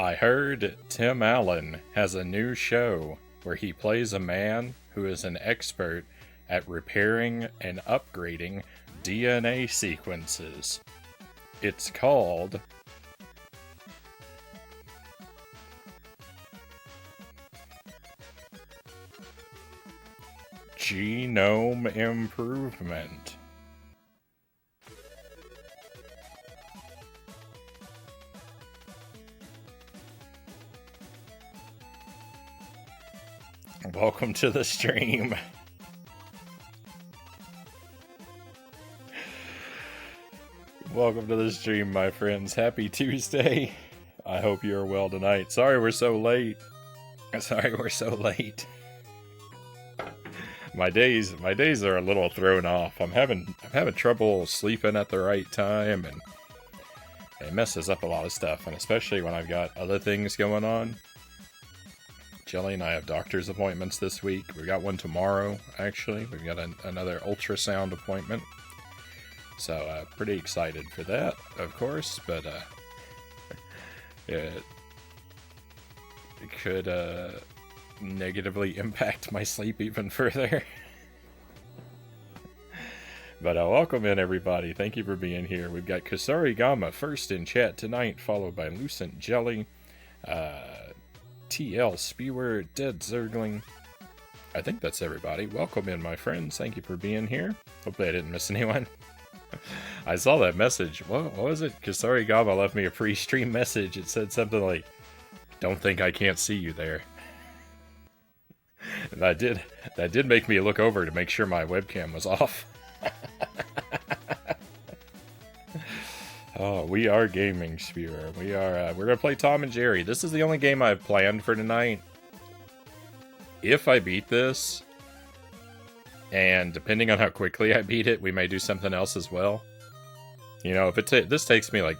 I heard Tim Allen has a new show where he plays a man who is an expert at repairing and upgrading DNA sequences. It's called Genome Improvement. Welcome to the stream. Welcome to the stream, my friends. Happy Tuesday. I hope you're well tonight. Sorry we're so late. My days are a little thrown off. I'm having trouble sleeping at the right time, and it messes up a lot of stuff, and especially when I've got other things going on. Jelly and I have doctor's appointments this week. We've got one tomorrow, actually. We've got another ultrasound appointment. So, pretty excited for that, of course, but it could negatively impact my sleep even further. But welcome in, everybody. Thank you for being here. We've got Kasari Gama first in chat tonight, followed by Lucent Jelly, TL Spewer, Dead Zergling. I think that's everybody. Welcome in, my friends. Thank you for being here. Hopefully I didn't miss anyone. I saw that message. What was it? Kasari Gama left me a pre-stream message. It said something like, "Don't think I can't see you there." And that did make me look over to make sure my webcam was off. Oh, we are gaming, Spewer. We're gonna play Tom and Jerry. This is the only game I've planned for tonight. If I beat this, and depending on how quickly I beat it, we may do something else as well. You know, if this takes me like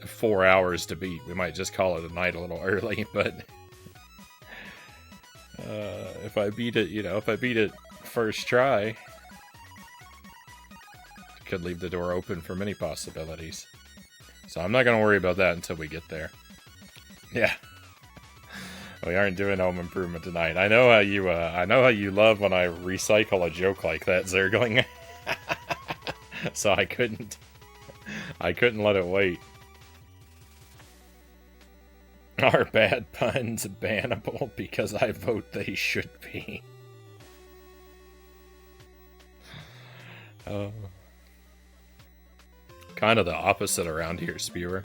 4 hours to beat, we might just call it a night a little early, but if I beat it first try, could leave the door open for many possibilities. So I'm not going to worry about that until we get there. Yeah. We aren't doing home improvement tonight. I know how you love when I recycle a joke like that, Zergling. So I couldn't let it wait. Are bad puns bannable? Because I vote they should be. Kind of the opposite around here, Spewer.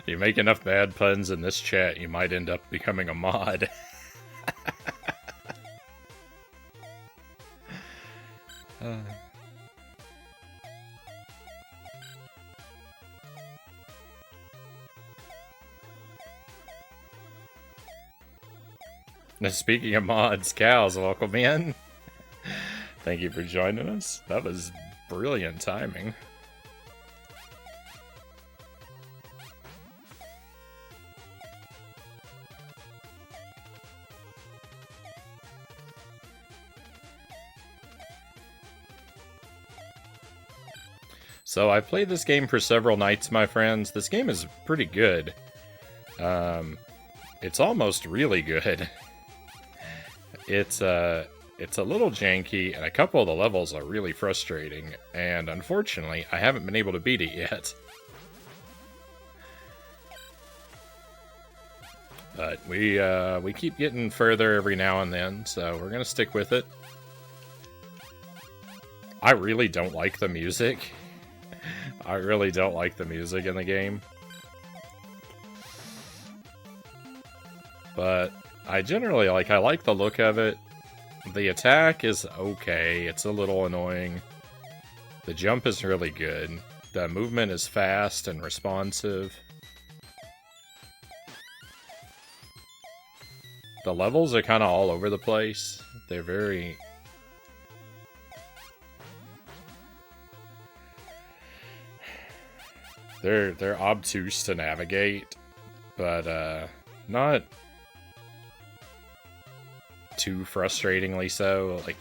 You make enough bad puns in this chat, you might end up becoming a mod. Now, speaking of mods, Cows, welcome in. Thank you for joining us. That was brilliant timing. So I've played this game for several nights, my friends. This game is pretty good. It's almost really good. It's a little janky, and a couple of the levels are really frustrating, and unfortunately, I haven't been able to beat it yet. But we keep getting further every now and then, so we're gonna stick with it. I really don't like the music. I really don't like the music in the game. But I generally I like the look of it. The attack is okay. It's a little annoying. The jump is really good. The movement is fast and responsive. the levels are kind of all over the place. They're very... They're obtuse to navigate, but not too frustratingly so. Like,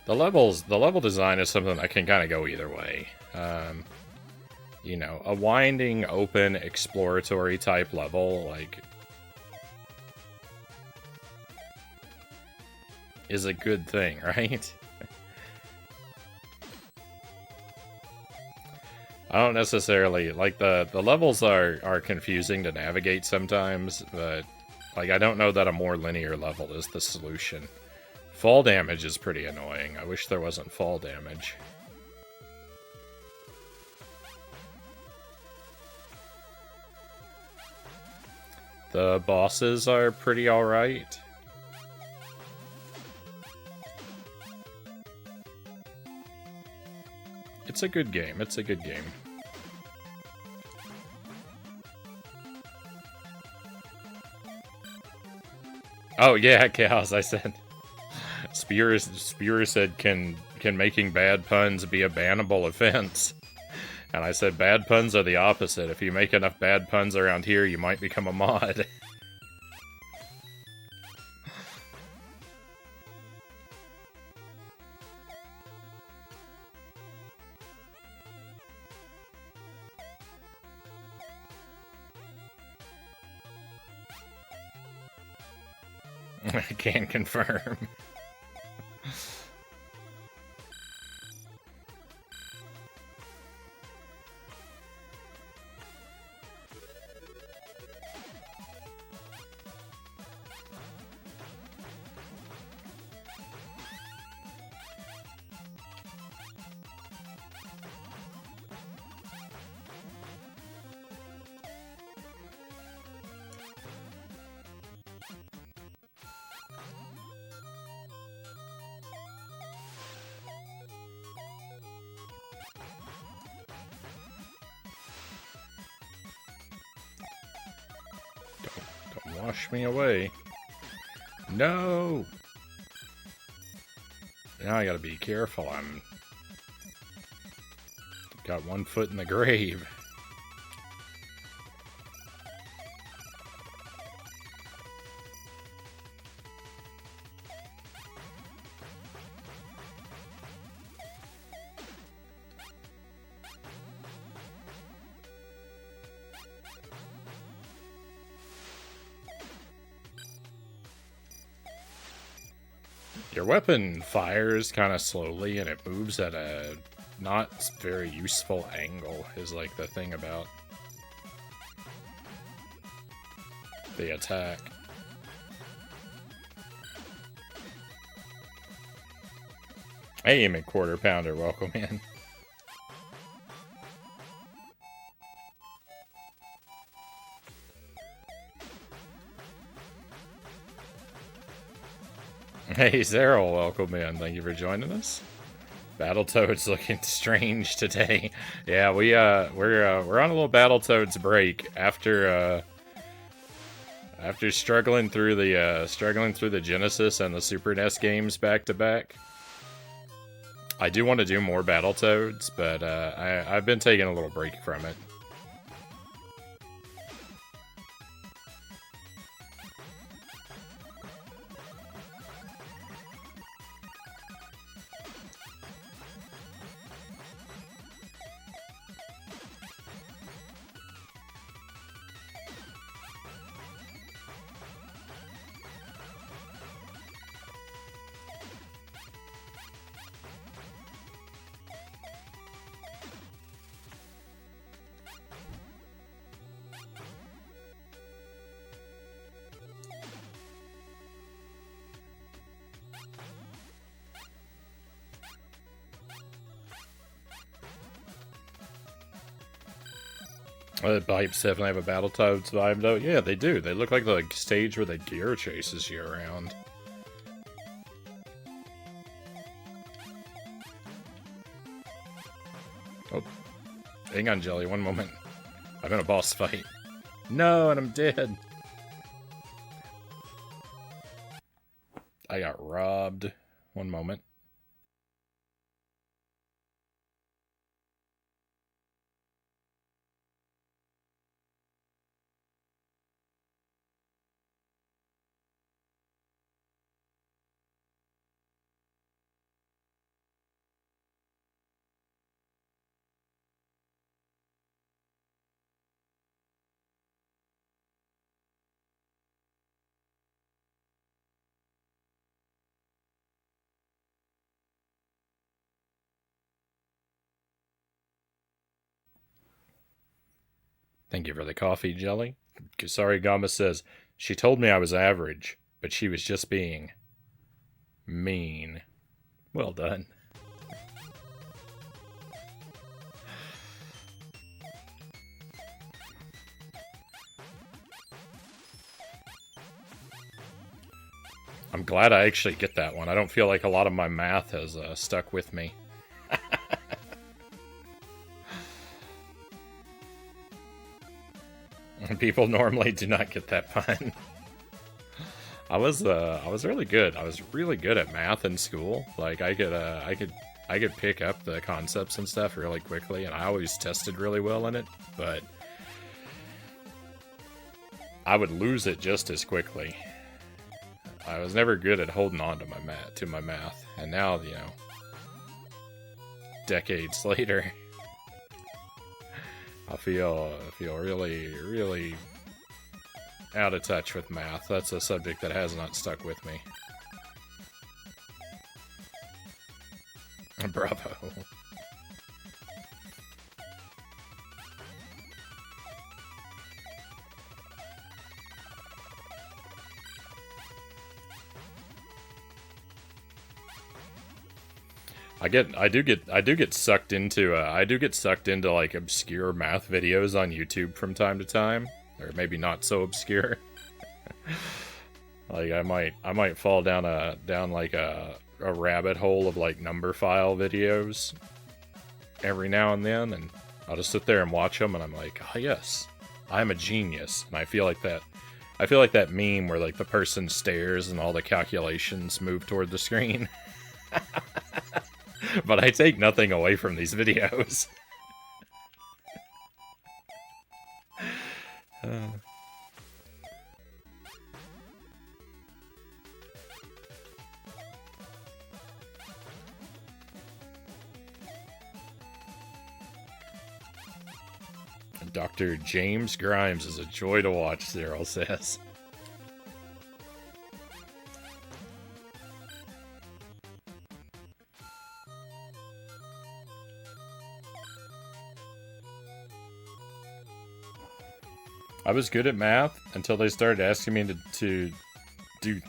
the level design is something that can kind of go either way. You know, a winding, open, exploratory type level, like, is a good thing, right? I don't necessarily, like, the levels are confusing to navigate sometimes, but, like, I don't know that a more linear level is the solution. Fall damage is pretty annoying. I wish there wasn't fall damage. The bosses are pretty alright. It's a good game. It's a good game. Oh yeah, Chaos, I said. Spear said, can making bad puns be a bannable offense? And I said, bad puns are the opposite. If you make enough bad puns around here, you might become a mod. I can confirm. Don't wash me away. No! Now I gotta be careful. I'm got one foot in the grave. Your weapon fires kind of slowly, and it moves at a not very useful angle, is like the thing about the attack. Hey, McQuarter Pounder, welcome in. Hey, Zeril, welcome in. Thank you for joining us. Battletoads looking strange today. Yeah, we're on a little Battletoads break after struggling through the Genesis and the Super NES games back to back. I do want to do more Battletoads, but I've been taking a little break from it. The pipes definitely have a Battletoads vibe, though. Yeah, they do. They look like the stage where the gear chases you around. Oh, hang on, Jelly, one moment. I'm in a boss fight. No, and I'm dead. I got robbed. One moment. Thank you for the coffee, Jelly. Sorry, Gama says, she told me I was average, but she was just being mean. Well done. I'm glad I actually get that one. I don't feel like a lot of my math has stuck with me. People normally do not get that pun. I was really good. I was really good at math in school. Like I could pick up the concepts and stuff really quickly, and I always tested really well in it. But I would lose it just as quickly. I was never good at holding on to my math, and now, you know, decades later, I feel really, really out of touch with math. That's a subject that has not stuck with me. Bravo. I do get sucked into like obscure math videos on YouTube from time to time, or maybe not so obscure. Like I might fall down like a rabbit hole of like number file videos every now and then, and I'll just sit there and watch them, and I'm like, oh yes, I'm a genius, and I feel like that meme where like the person stares and all the calculations move toward the screen. But I take nothing away from these videos. Dr. James Grimes is a joy to watch, Cyril says. I was good at math until they started asking me to do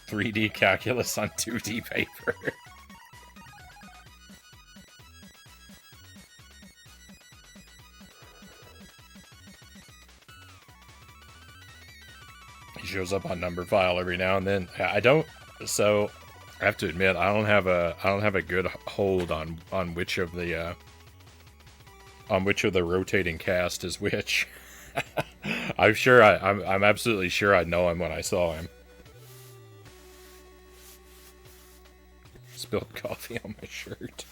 3D calculus on 2D paper. He shows up on number file every now and then. I have to admit, I don't have a good hold on which of the rotating cast is which. I'm absolutely sure I'd know him when I saw him. Spilled coffee on my shirt.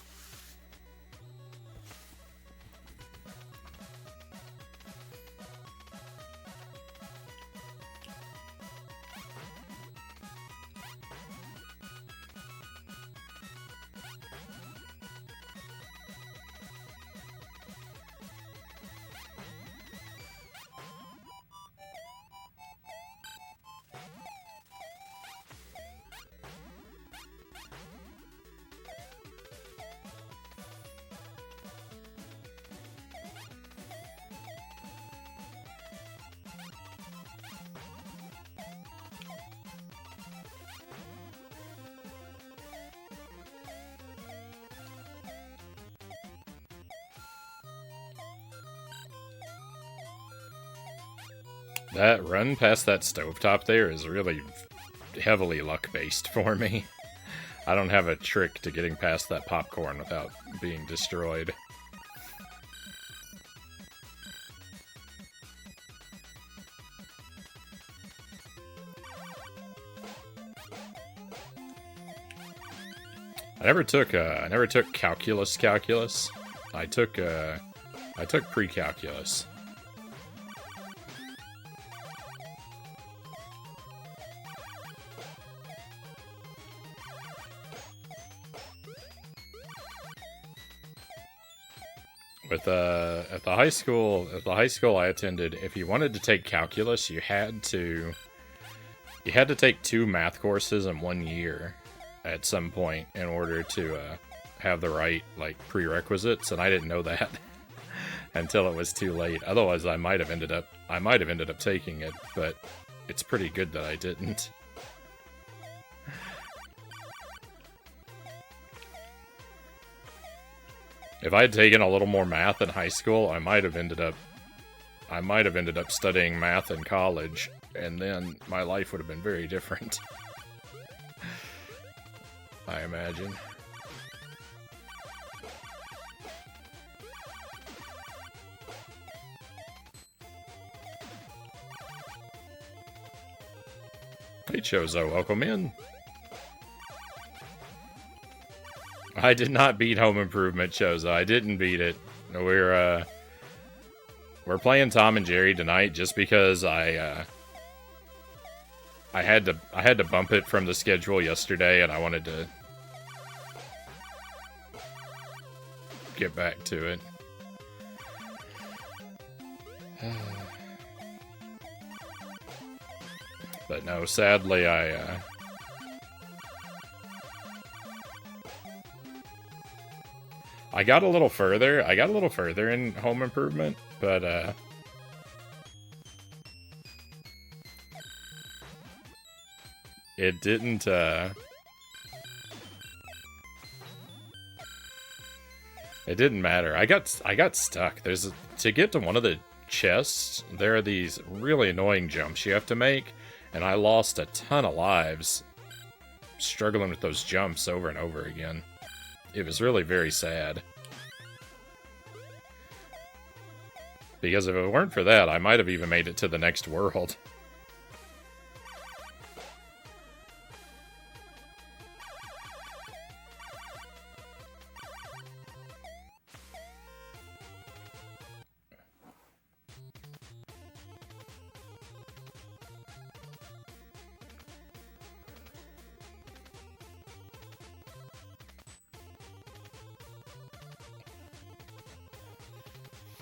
That run past that stovetop there is really heavily luck-based for me. I don't have a trick to getting past that popcorn without being destroyed. I never took calculus. I took pre-calculus. With at the high school I attended, if you wanted to take calculus, you had to take 2 math courses in 1 year at some point in order to have the right like prerequisites, and I didn't know that until it was too late. Otherwise, I might have ended up taking it, but it's pretty good that I didn't. If I had taken a little more math in high school, I might have ended up studying math in college, and then my life would have been very different. I imagine. Hey Chozo, welcome in. I did not beat Home Improvement, Chozo. I didn't beat it. We're playing Tom and Jerry tonight just because I had to bump it from the schedule yesterday, and I wanted to get back to it. But no, sadly, I got a little further. In Home Improvement, but it didn't matter. I got stuck. To get to one of the chests, there are these really annoying jumps you have to make, and I lost a ton of lives struggling with those jumps over and over again. It was really very sad. Because if it weren't for that, I might have even made it to the next world.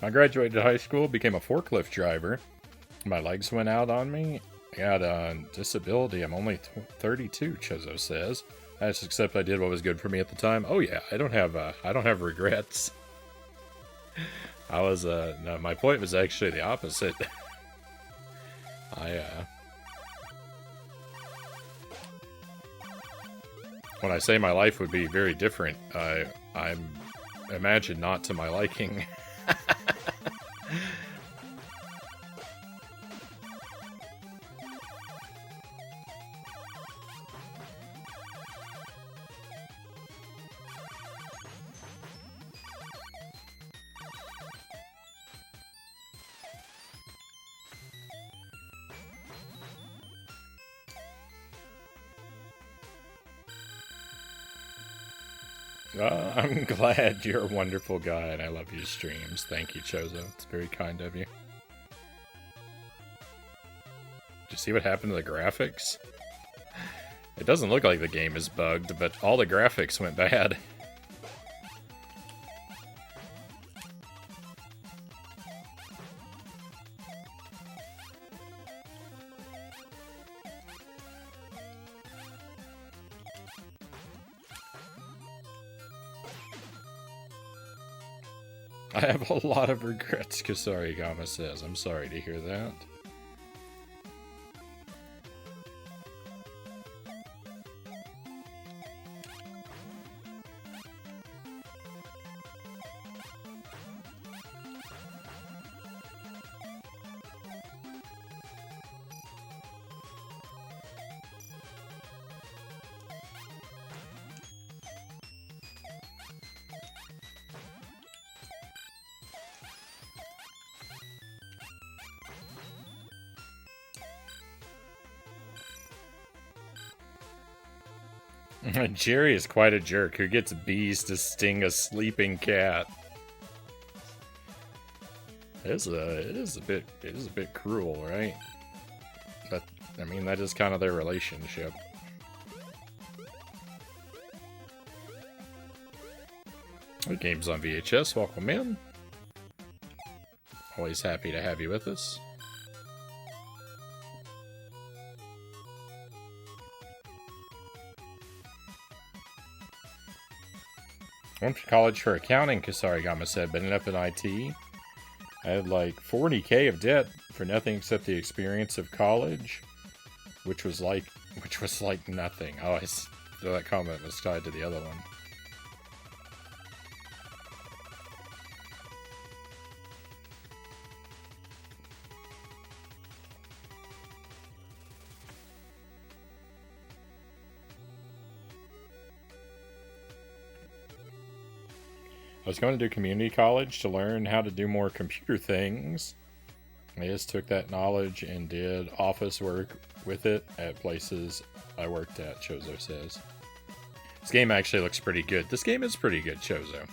I graduated high school, became a forklift driver. My legs went out on me. I got a disability. I'm only 32, Chozo says. I just accept I did what was good for me at the time. Oh yeah, I don't have regrets. No, my point was actually the opposite. When I say my life would be very different, I imagine not to my liking. I'm glad you're a wonderful guy and I love your streams. Thank you, Chozo. It's very kind of you. Did you see what happened to the graphics? It doesn't look like the game is bugged, but all the graphics went bad. I have a lot of regrets, Kasarigama says. I'm sorry to hear that. Jerry is quite a jerk who gets bees to sting a sleeping cat. It is a bit cruel, right? But I mean, that is kind of their relationship. The game's on VHS. Welcome in. Always happy to have you with us. Went to college for accounting, Kasarigama said, but ended up in IT. I had like 40K of debt for nothing except the experience of college, which was like nothing. Oh, that comment was tied to the other one. I was going to do community college to learn how to do more computer things. I just took that knowledge and did office work with it at places I worked at, Chozo says. This game actually looks pretty good. This game is pretty good, Chozo.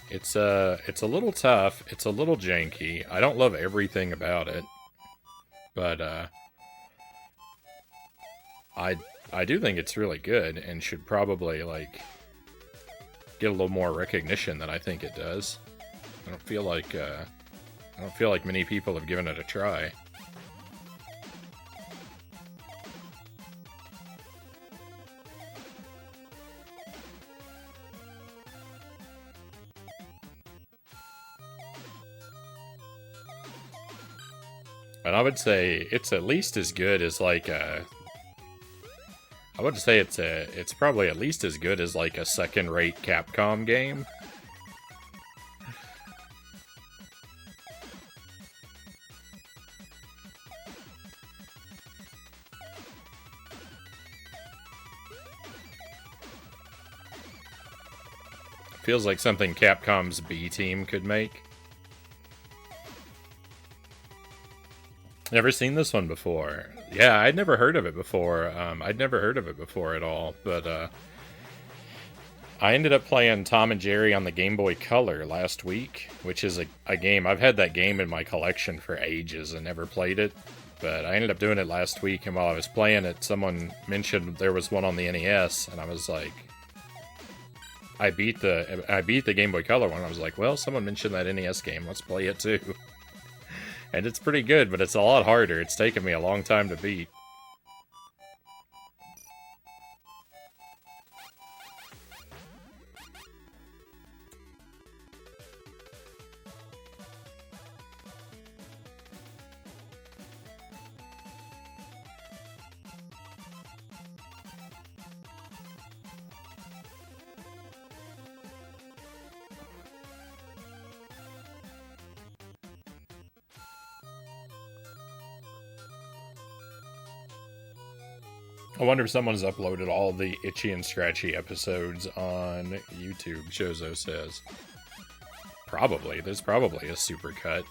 It's a little tough. It's a little janky. I don't love everything about it. But, I do think it's really good and should probably, like, get a little more recognition than I think it does. I don't feel like many people have given it a try. And I would say it's at least as good as, like, I would say it's probably at least as good as like a second-rate Capcom game. Feels like something Capcom's B team could make. Never seen this one before. Yeah, I'd never heard of it before. I'd never heard of it before at all. But I ended up playing Tom and Jerry on the Game Boy Color last week, which is a game. I've had that game in my collection for ages and never played it. But I ended up doing it last week, and while I was playing it, someone mentioned there was one on the NES, and I was like, I beat the Game Boy Color one. I was like, well, someone mentioned that NES game. Let's play it too. And it's pretty good, but it's a lot harder. It's taken me a long time to beat. I wonder if someone's uploaded all the Itchy and Scratchy episodes on YouTube, Chozo says. Probably. There's probably a supercut.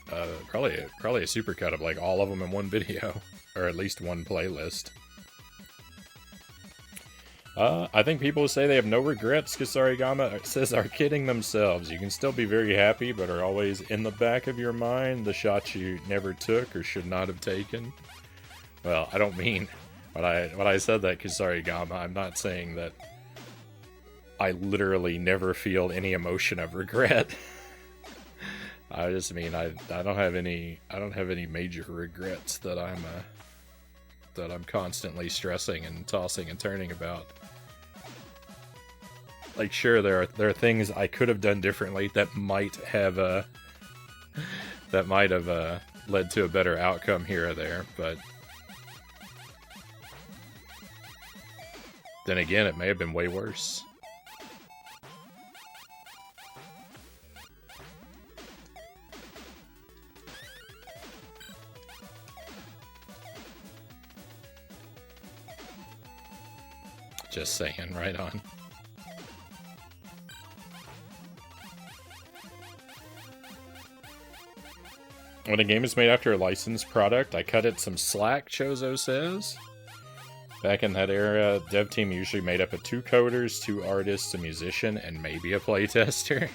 Probably a supercut of like all of them in one video. Or at least one playlist. I think people who say they have no regrets, Kasarigama says, are kidding themselves. You can still be very happy, but are always in the back of your mind the shots you never took or should not have taken. Well, I don't mean... When I said that, Kasarigama, I'm not saying that I literally never feel any emotion of regret. I just mean I don't have any major regrets that I'm constantly stressing and tossing and turning about. Like, sure, there are things I could have done differently that might have led to a better outcome here or there, but then again, it may have been way worse. Just saying, right on. When a game is made after a licensed product, I cut it some slack, Chozo says. Back in that era, dev team usually made up of 2 coders, 2 artists, a musician, and maybe a playtester.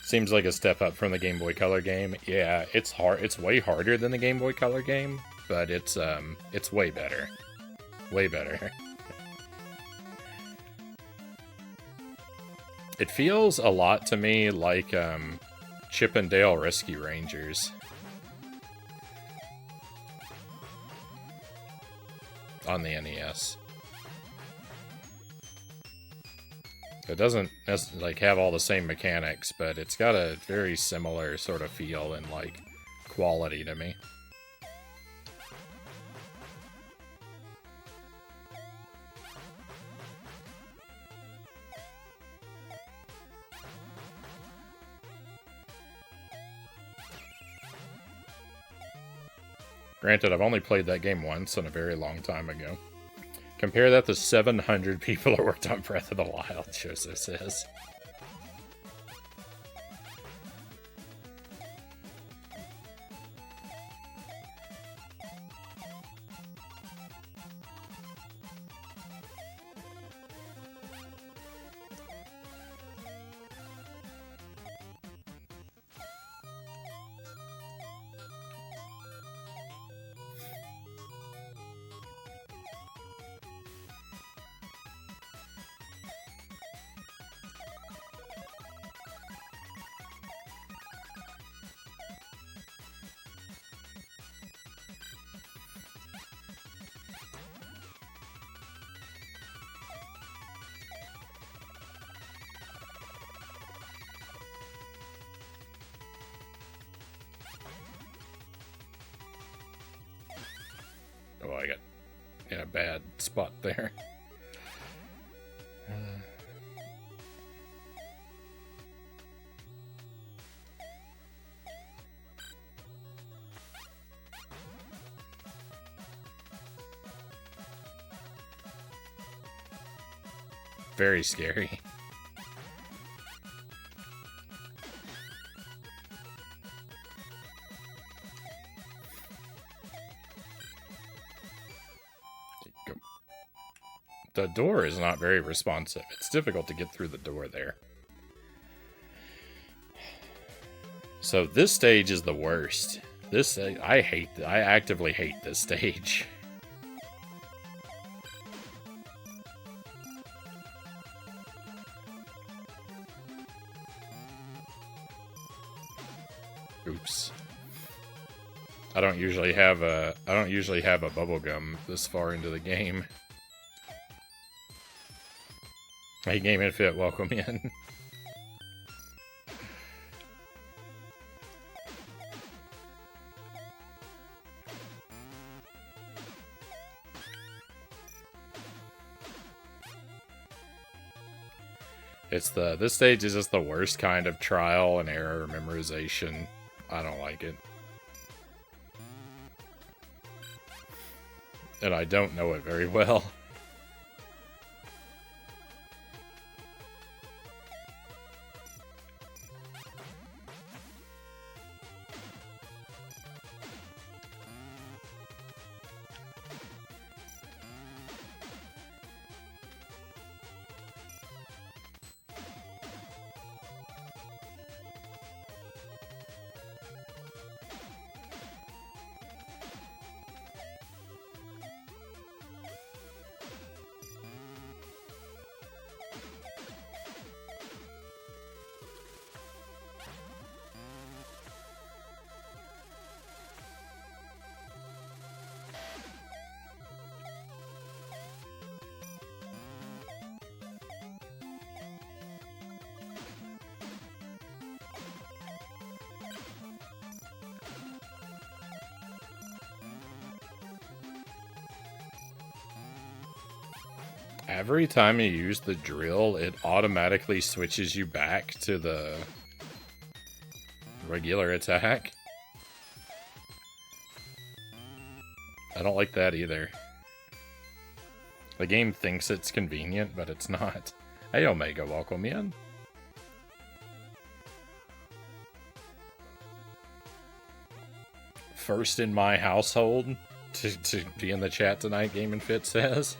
Seems like a step up from the Game Boy Color game. Yeah, it's hard. It's way harder than the Game Boy Color game, but it's way better. Way better. It feels a lot to me like Chip and Dale Rescue Rangers on the NES. It doesn't like have all the same mechanics, but it's got a very similar sort of feel and like quality to me. Granted, I've only played that game once and a very long time ago. Compare that to 700 people who worked on Breath of the Wild, Joseph says. Oh, I got in a bad spot there. Very scary. The door is not very responsive. It's difficult to get through the door there. So this stage is the worst. I actively hate this stage. Oops. I don't usually have a bubblegum this far into the game. Hey, Game and Fit, welcome in. This stage is just the worst kind of trial and error memorization. I don't like it. And I don't know it very well. Every time you use the drill, it automatically switches you back to the regular attack. I don't like that either. The game thinks it's convenient, but it's not. Hey, Omega, welcome in. First in my household to be in the chat tonight, Game and Fit says.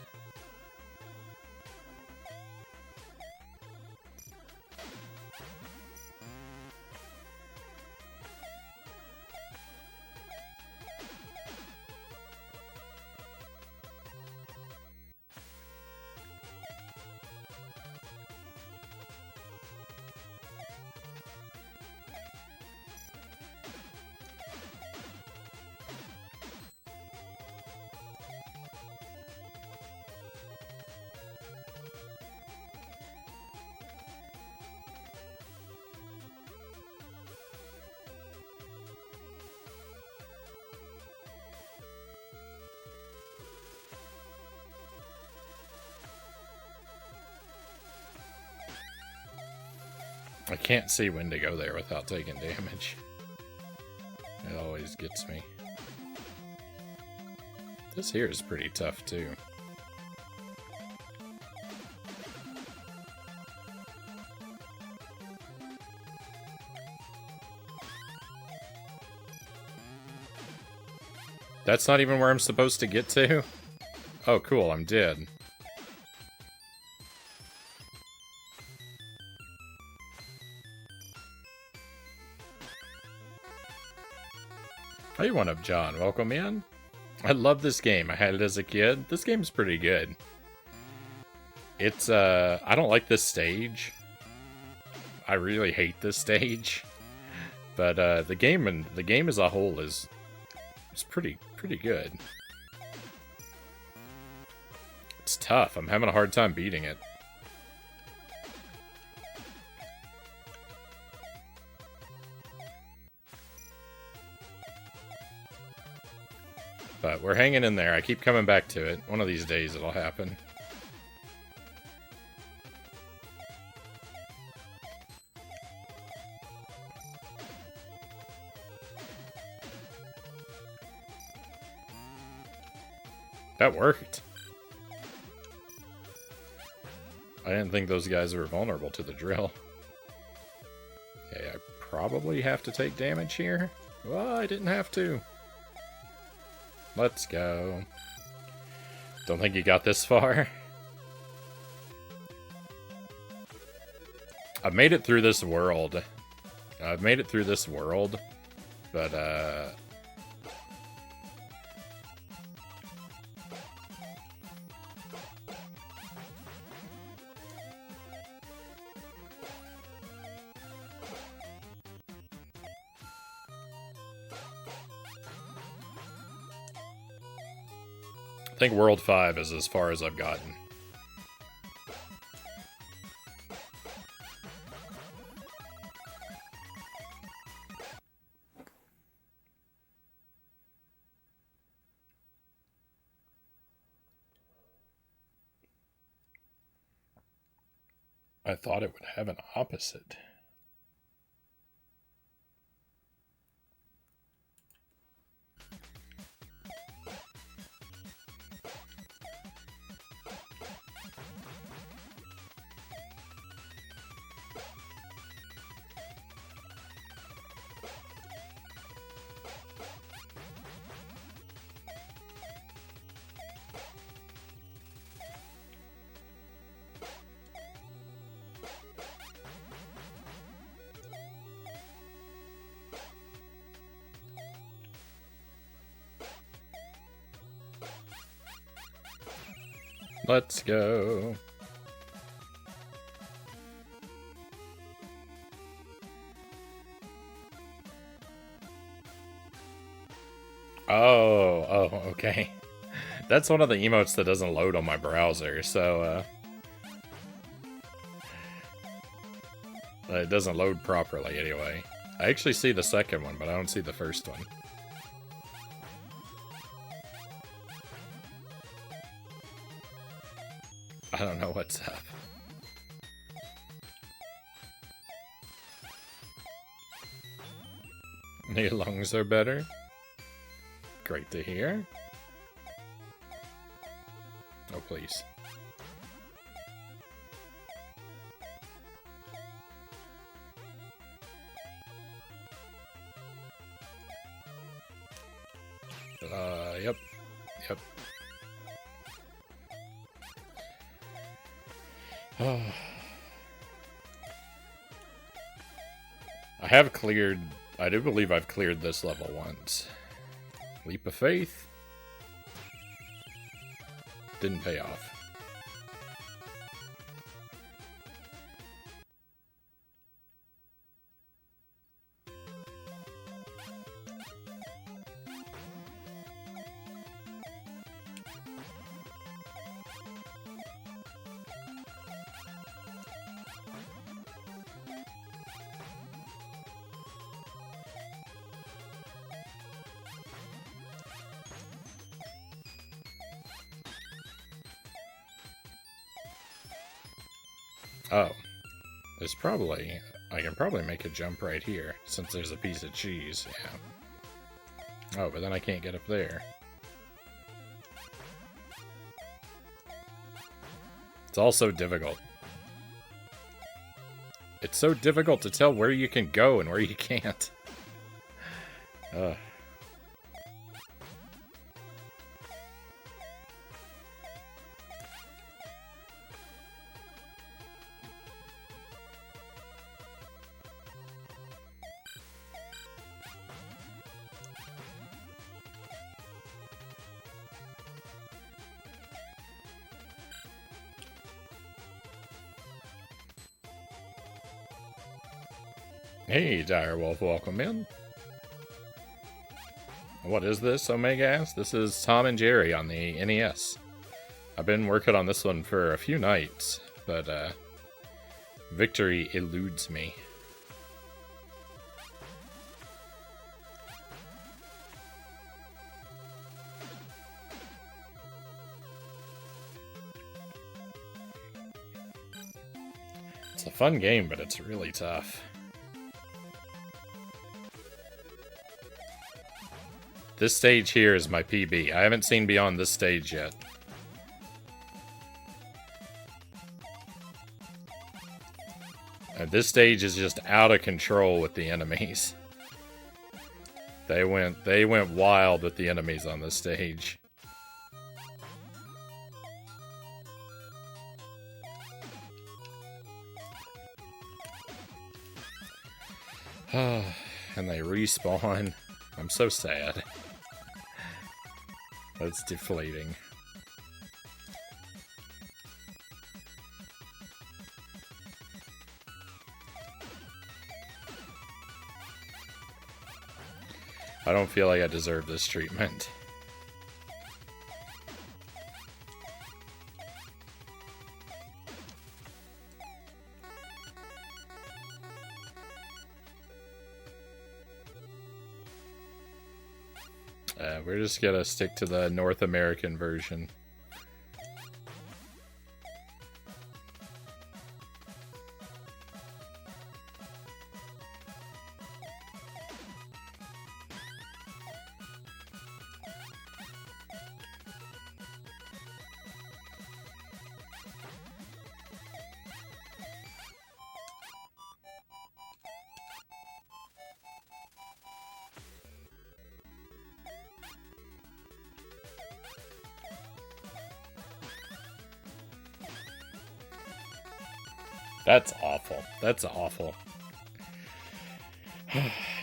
I can't see when to go there without taking damage. It always gets me. This here is pretty tough, too. That's not even where I'm supposed to get to? Oh, cool, I'm dead. Hey, what up, John? Welcome in. I love this game. I had it as a kid. This game's pretty good. It's, I don't like this stage. I really hate this stage. But, the game as a whole is pretty good. It's tough. I'm having a hard time beating it. But we're hanging in there. I keep coming back to it. One of these days it'll happen. That worked. I didn't think those guys were vulnerable to the drill. Okay, I probably have to take damage here. Well, I didn't have to. Let's go. Don't think you got this far. I've made it through this world. But, I think World 5 is as far as I've gotten. I thought it would have an opposite. Let's go. Oh, okay. That's one of the emotes that doesn't load on my browser, so, it doesn't load properly anyway. I actually see the second one, but I don't see the first one. I don't know what's up. Your lungs are better. Great to hear. Oh, please. Yep. Yep. I do believe I've cleared this level once. Leap of faith. Didn't pay off. Oh, there's probably... I can probably make a jump right here, since there's a piece of cheese, yeah. Oh, but then I can't get up there. It's also difficult. It's so difficult to tell where you can go and where you can't. Ugh. Hey, Direwolf, welcome in. What is this, Omega asks? This is Tom and Jerry on the NES. I've been working on this one for a few nights, but victory eludes me. It's a fun game, but it's really tough. This stage here is my PB. I haven't seen beyond this stage yet. And this stage is just out of control with the enemies. They went wild with the enemies on this stage. And they respawn. I'm so sad. That's deflating. I don't feel like I deserve this treatment. We're just gonna stick to the North American version. That's awful. That's awful.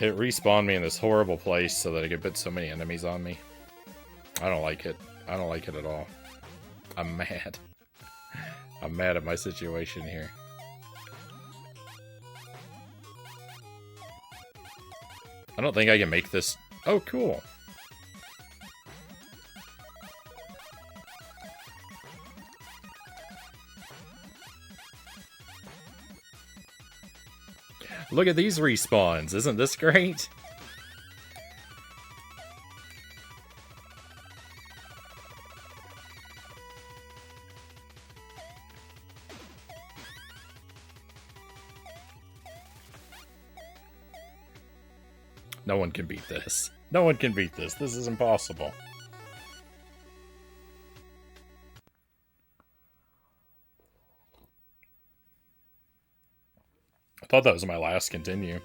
It respawned me in this horrible place so that I could put so many enemies on me. I don't like it. I don't like it at all. I'm mad. I'm mad at my situation here. I don't think I can make this... Oh, cool. Look at these respawns. Isn't this great? No one can beat this. No one can beat this. This is impossible. thought that was my last continue.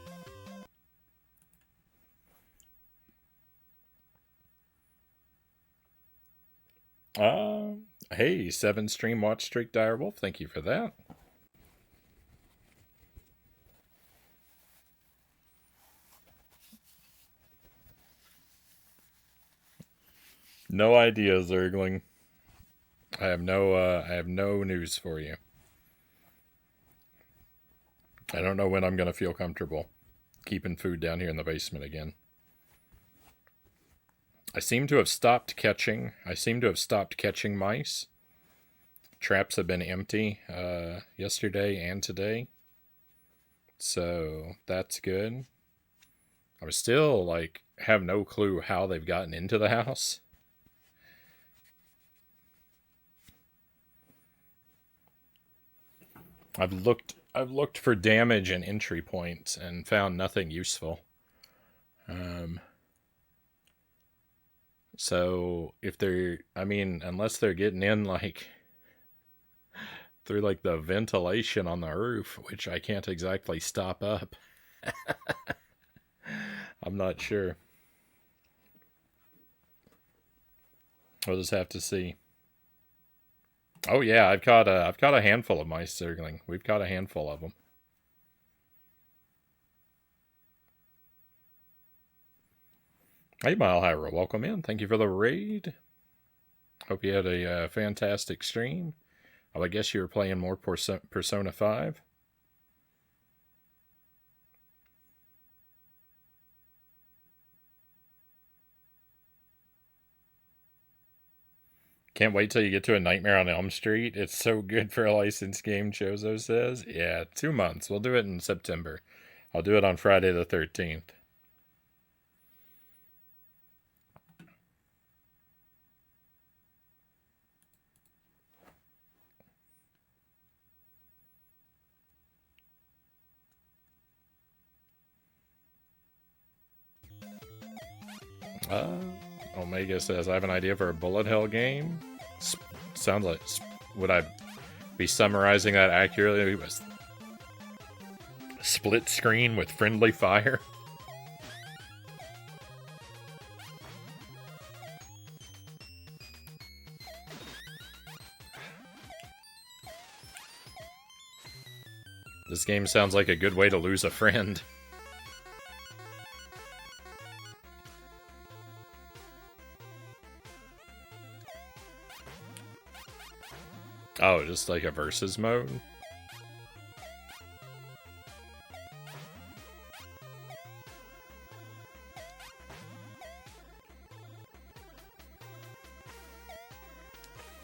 Hey, 7 stream watch streak Direwolf. Thank you for that. No idea, Zergling. I have no news for you. I don't know when I'm gonna feel comfortable keeping food down here in the basement again. I seem to have stopped catching mice. Traps have been empty yesterday and today. So that's good. I was still have no clue how they've gotten into the house. I've looked for damage and entry points and found nothing useful. So if unless they're getting in through the ventilation on the roof, which I can't exactly stop up. I'm not sure. We'll just have to see. Oh yeah, I've caught a handful of mice circling. We've got a handful of them. Hey, Mile Hyrule, welcome in. Thank you for the raid. Hope you had a fantastic stream. Oh, I guess you were playing more Persona 5. Can't wait till you get to A Nightmare on Elm Street. It's so good for a licensed game, Chozo says. Yeah, 2 months. We'll do it in September. I'll do it on Friday the 13th. Omega says, I have an idea for a bullet hell game. Sounds like... Would I be summarizing that accurately? Split screen with friendly fire? This game sounds like a good way to lose a friend. Oh, just like a versus mode?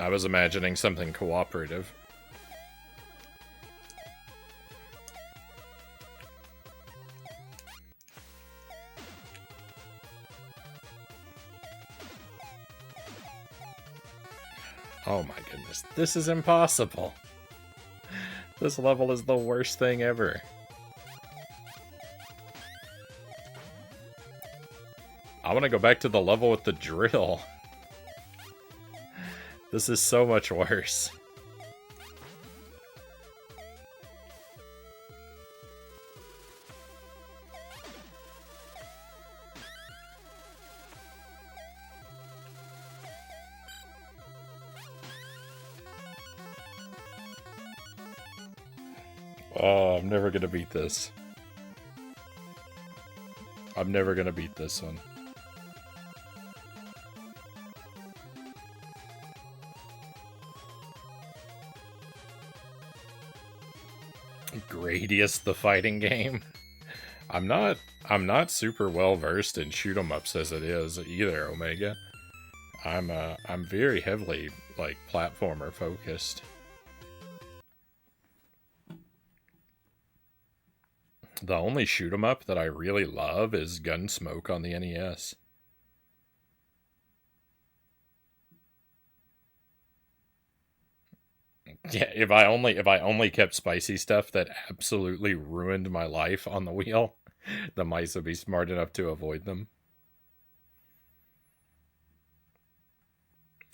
I was imagining something cooperative. Oh my goodness, this is impossible. This level is the worst thing ever. I want to go back to the level with the drill. This is so much worse. Oh, I'm never gonna beat this. I'm never gonna beat this one. Gradius the fighting game. I'm not super well versed in shoot 'em ups as it is either, Omega. I'm very heavily platformer focused. The only shoot 'em up that I really love is Gunsmoke on the NES. Yeah, if I only kept spicy stuff that absolutely ruined my life on the wheel, the mice would be smart enough to avoid them.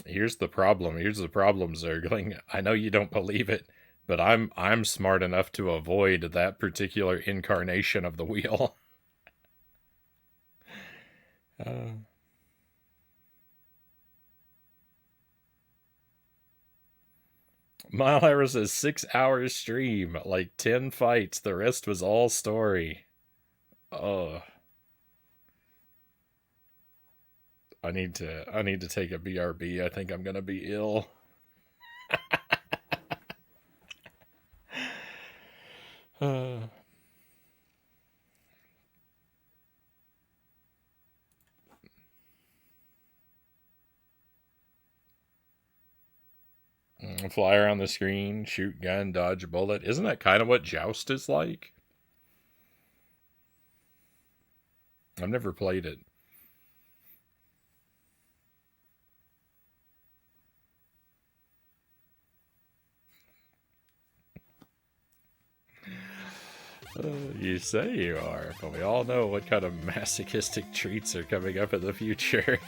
Here's the problem, Zergling. I know you don't believe it, But I'm smart enough to avoid that particular incarnation of the wheel. uh, Mile Hours is 6 hours stream, like 10 fights. The rest was all story. Oh, I need to take a BRB. I think I'm gonna be ill. Uh, Fly around the screen, shoot gun, dodge bullet. Isn't that kind of what Joust is like? I've never played it. You say you are, but we all know what kind of masochistic treats are coming up in the future.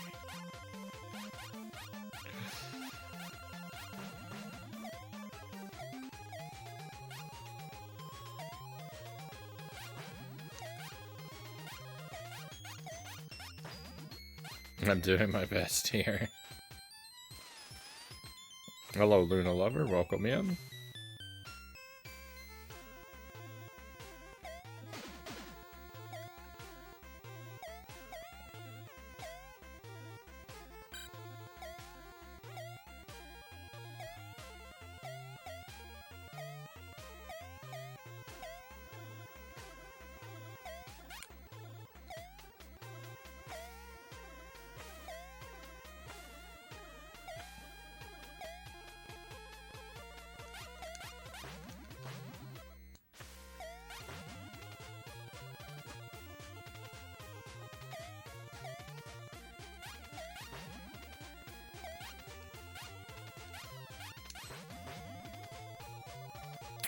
I'm doing my best here. Hello, Luna Lover. Welcome in.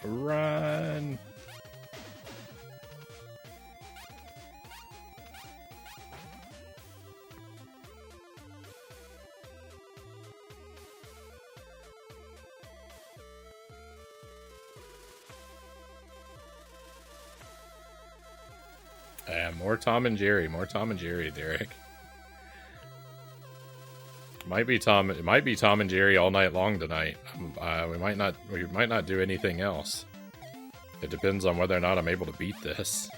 Run! More Tom and Jerry. More Tom and Jerry, Derek. Might be Tom. It might be Tom and Jerry all night long tonight. We might not. We might not do anything else. It depends on whether or not I'm able to beat this.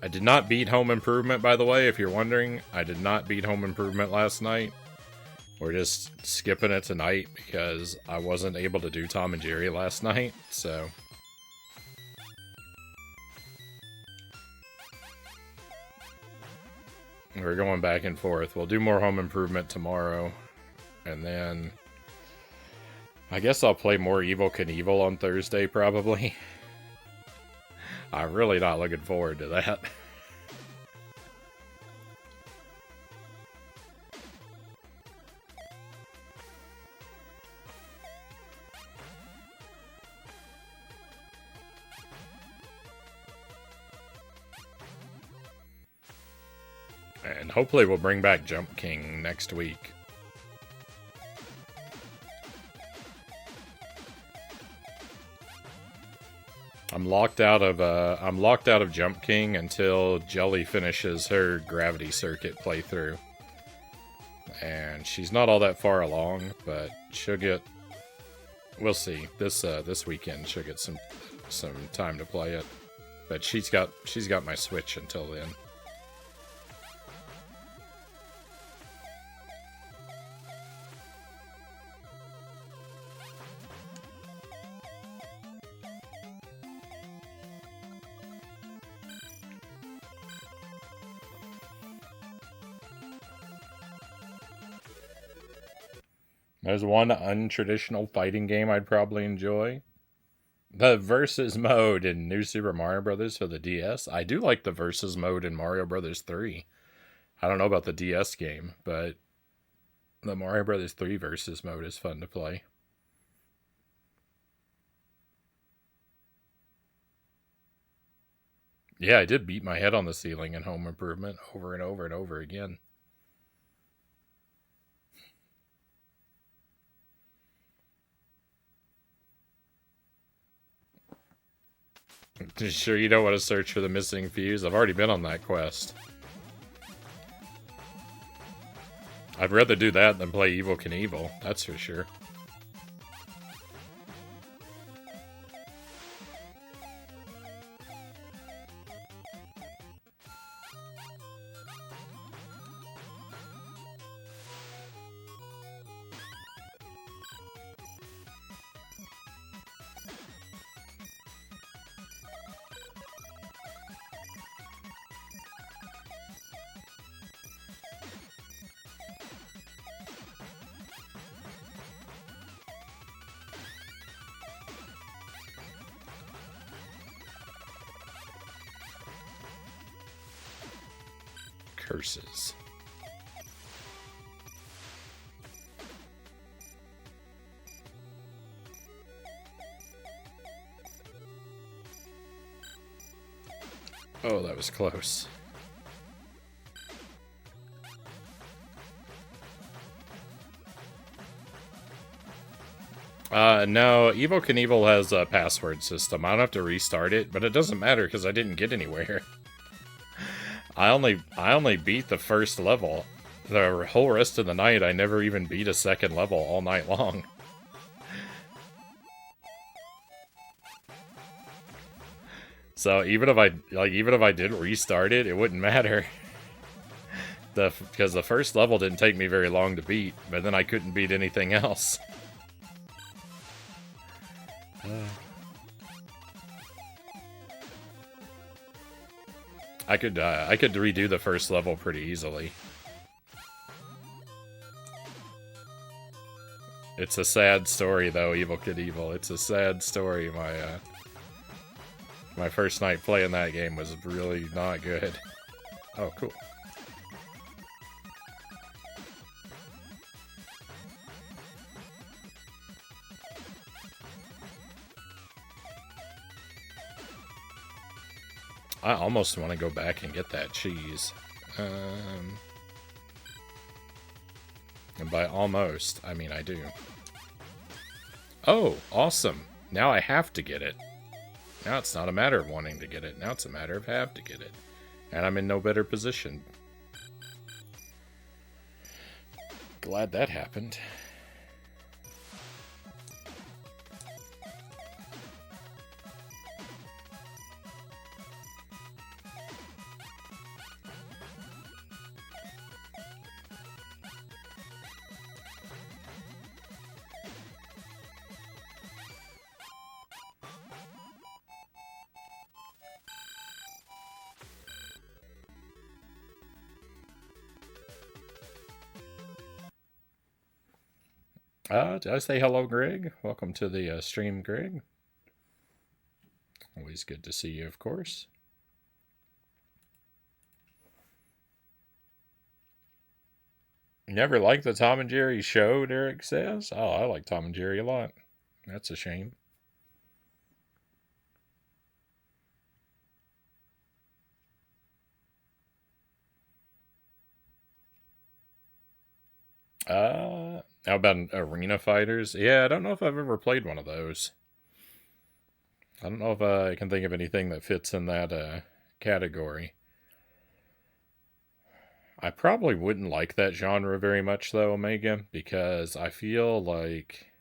I did not beat Home Improvement, by the way. If you're wondering, I did not beat Home Improvement last night. We're just skipping it tonight because I wasn't able to do Tom and Jerry last night. So. We're going back and forth. We'll do more Home Improvement tomorrow. And then I guess I'll play more Evel Knievel on Thursday, probably. I'm really not looking forward to that. And hopefully we'll bring back Jump King next week. I'm locked out of Jump King until Jelly finishes her Gravity Circuit playthrough. And she's not all that far along, but she'll get. We'll see. This weekend she'll get some time to play it. But she's got my Switch until then. There's one untraditional fighting game I'd probably enjoy. The Versus mode in New Super Mario Bros. For the DS. I do like the Versus mode in Mario Bros. 3. I don't know about the DS game, but the Mario Bros. 3 Versus mode is fun to play. Yeah, I did beat my head on the ceiling in Home Improvement over and over and over again. Sure you don't want to search for the missing fuse? I've already been on that quest. I'd rather do that than play Evel Knievel, that's for sure. Curses. Oh, that was close. No, Evel Knievel has a password system. I don't have to restart it, but it doesn't matter because I didn't get anywhere. I only beat the first level. The whole rest of the night, I never even beat a second level all night long. So even if I did restart it, it wouldn't matter. Because the first level didn't take me very long to beat, but then I couldn't beat anything else. I could redo the first level pretty easily. It's a sad story though, Evel Knievel. It's a sad story. My first night playing that game was really not good. Oh, cool. I almost want to go back and get that cheese. And by almost, I mean I do. Oh, awesome. Now I have to get it. Now it's not a matter of wanting to get it. Now it's a matter of have to get it. And I'm in no better position. Glad that happened. Did I say hello, Greg? Welcome to the stream, Greg. Always good to see you, of course. Never liked the Tom and Jerry show, Derek says. Oh, I like Tom and Jerry a lot. That's a shame. How about Arena Fighters? Yeah, I don't know if I've ever played one of those. I don't know if I can think of anything that fits in that category. I probably wouldn't like that genre very much, though, Omega, because I feel like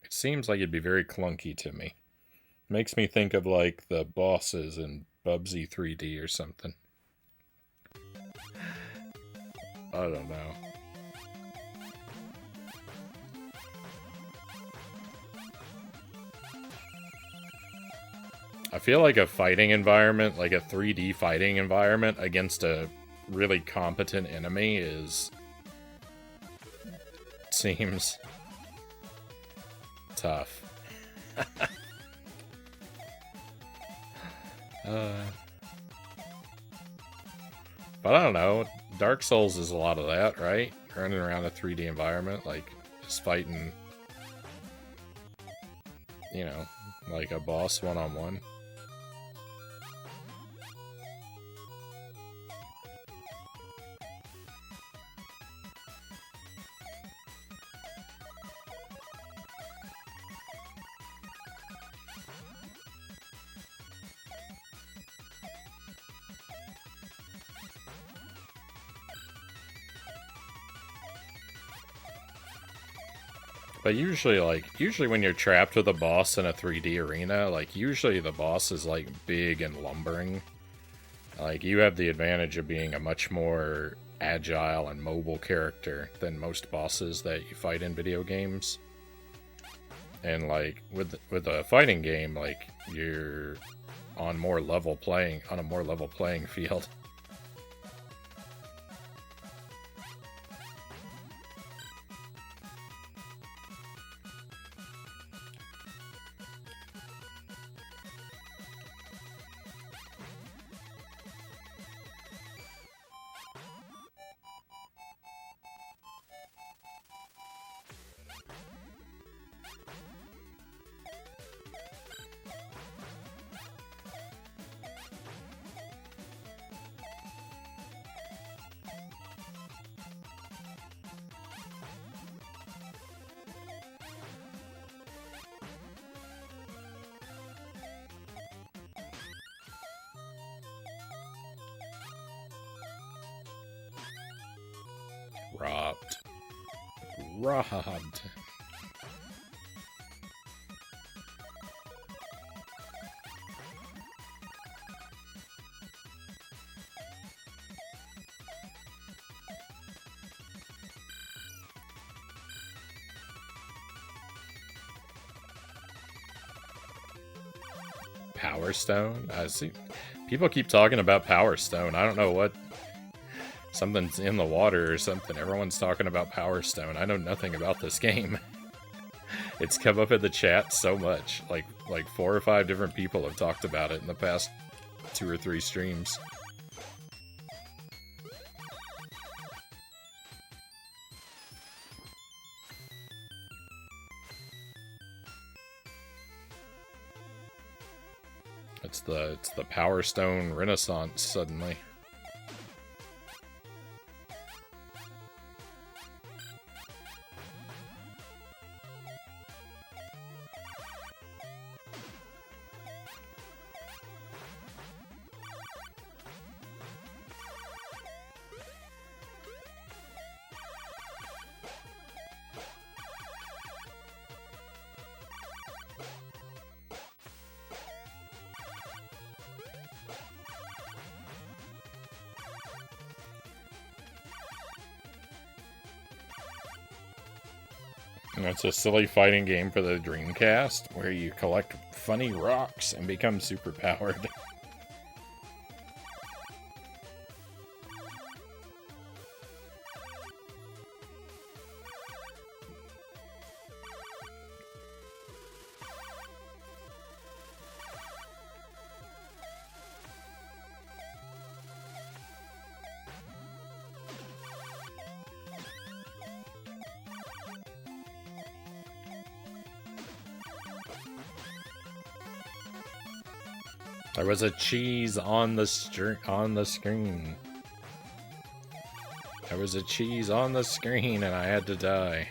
it seems like it'd be very clunky to me. Makes me think of like the bosses in Bubsy 3D or something. I don't know. I feel like a fighting environment, like a 3D fighting environment against a really competent enemy seems tough. But I don't know. Dark Souls is a lot of that, right? Running around a 3D environment, like just fighting, you know, like a boss one-on-one. But usually when you're trapped with a boss in a 3D arena, like, usually the boss is, like, big and lumbering. Like, you have the advantage of being a much more agile and mobile character than most bosses that you fight in video games. And, like, with a fighting game, like, you're on a more level playing field. Robbed. Power Stone? I see. People keep talking about Power Stone. I don't know what. Something's in the water or something. Everyone's talking about Power Stone. I know nothing about this game. It's come up in the chat so much. Like 4 or 5 different people have talked about it in the past 2 or 3 streams. It's the Power Stone Renaissance suddenly. It's a silly fighting game for the Dreamcast, where you collect funny rocks and become superpowered. There was a cheese on the screen. There was a cheese on the screen and I had to die.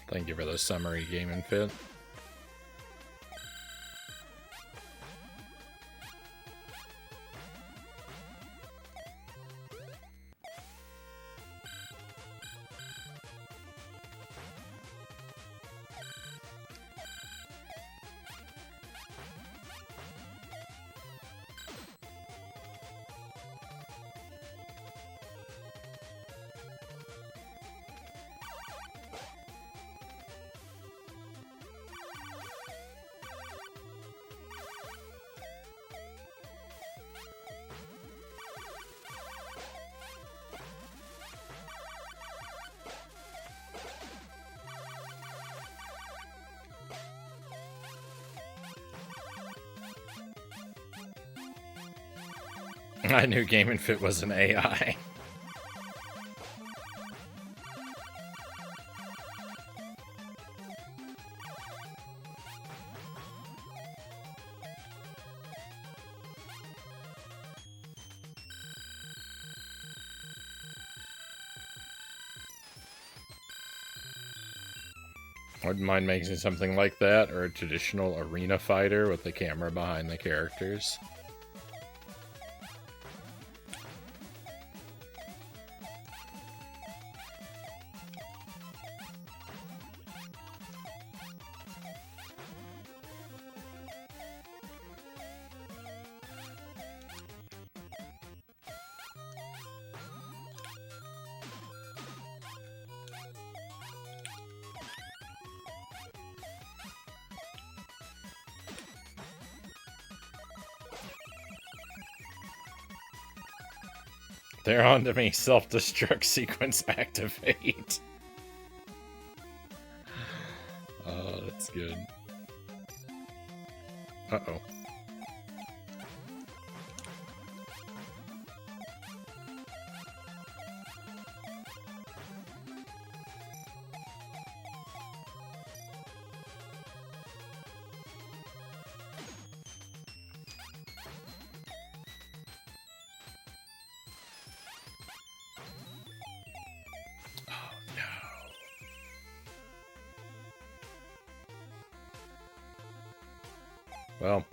Thank you for the summary, Game and Fit. I knew Game and Fit was an AI. I wouldn't mind making something like that, or a traditional arena fighter with the camera behind the characters. They're on to me. Self-destruct sequence activate. Oh, that's good. Uh-oh. Well,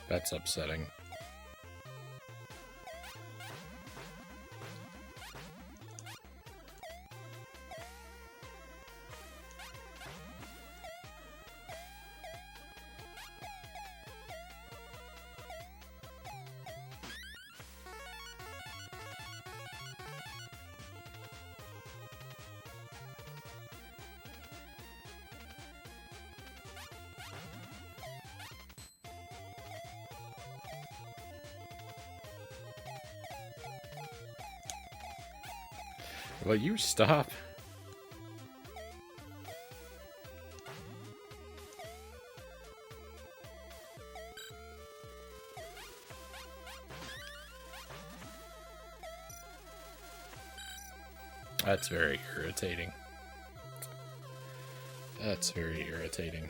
that's upsetting. Will you stop? That's very irritating. That's very irritating.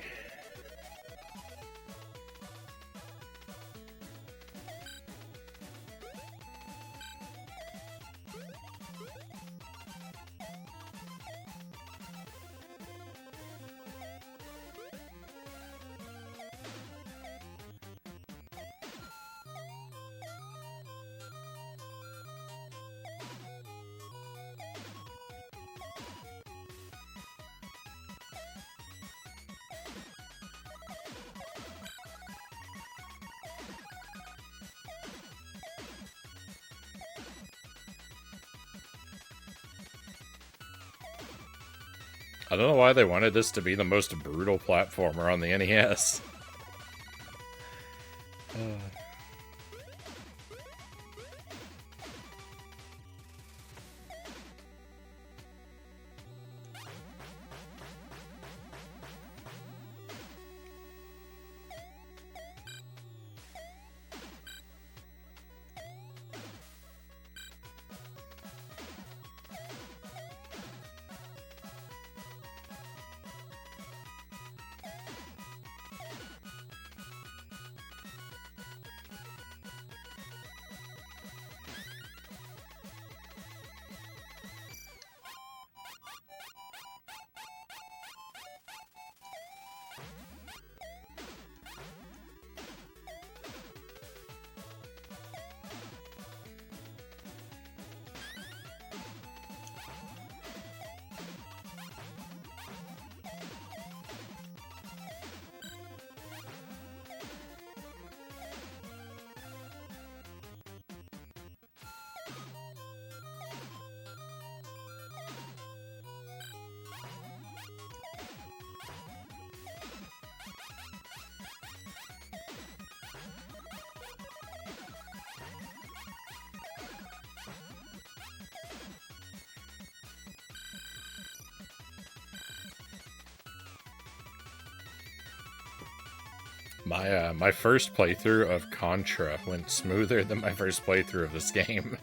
I don't know why they wanted this to be the most brutal platformer on the NES. My first playthrough of Contra went smoother than my first playthrough of this game.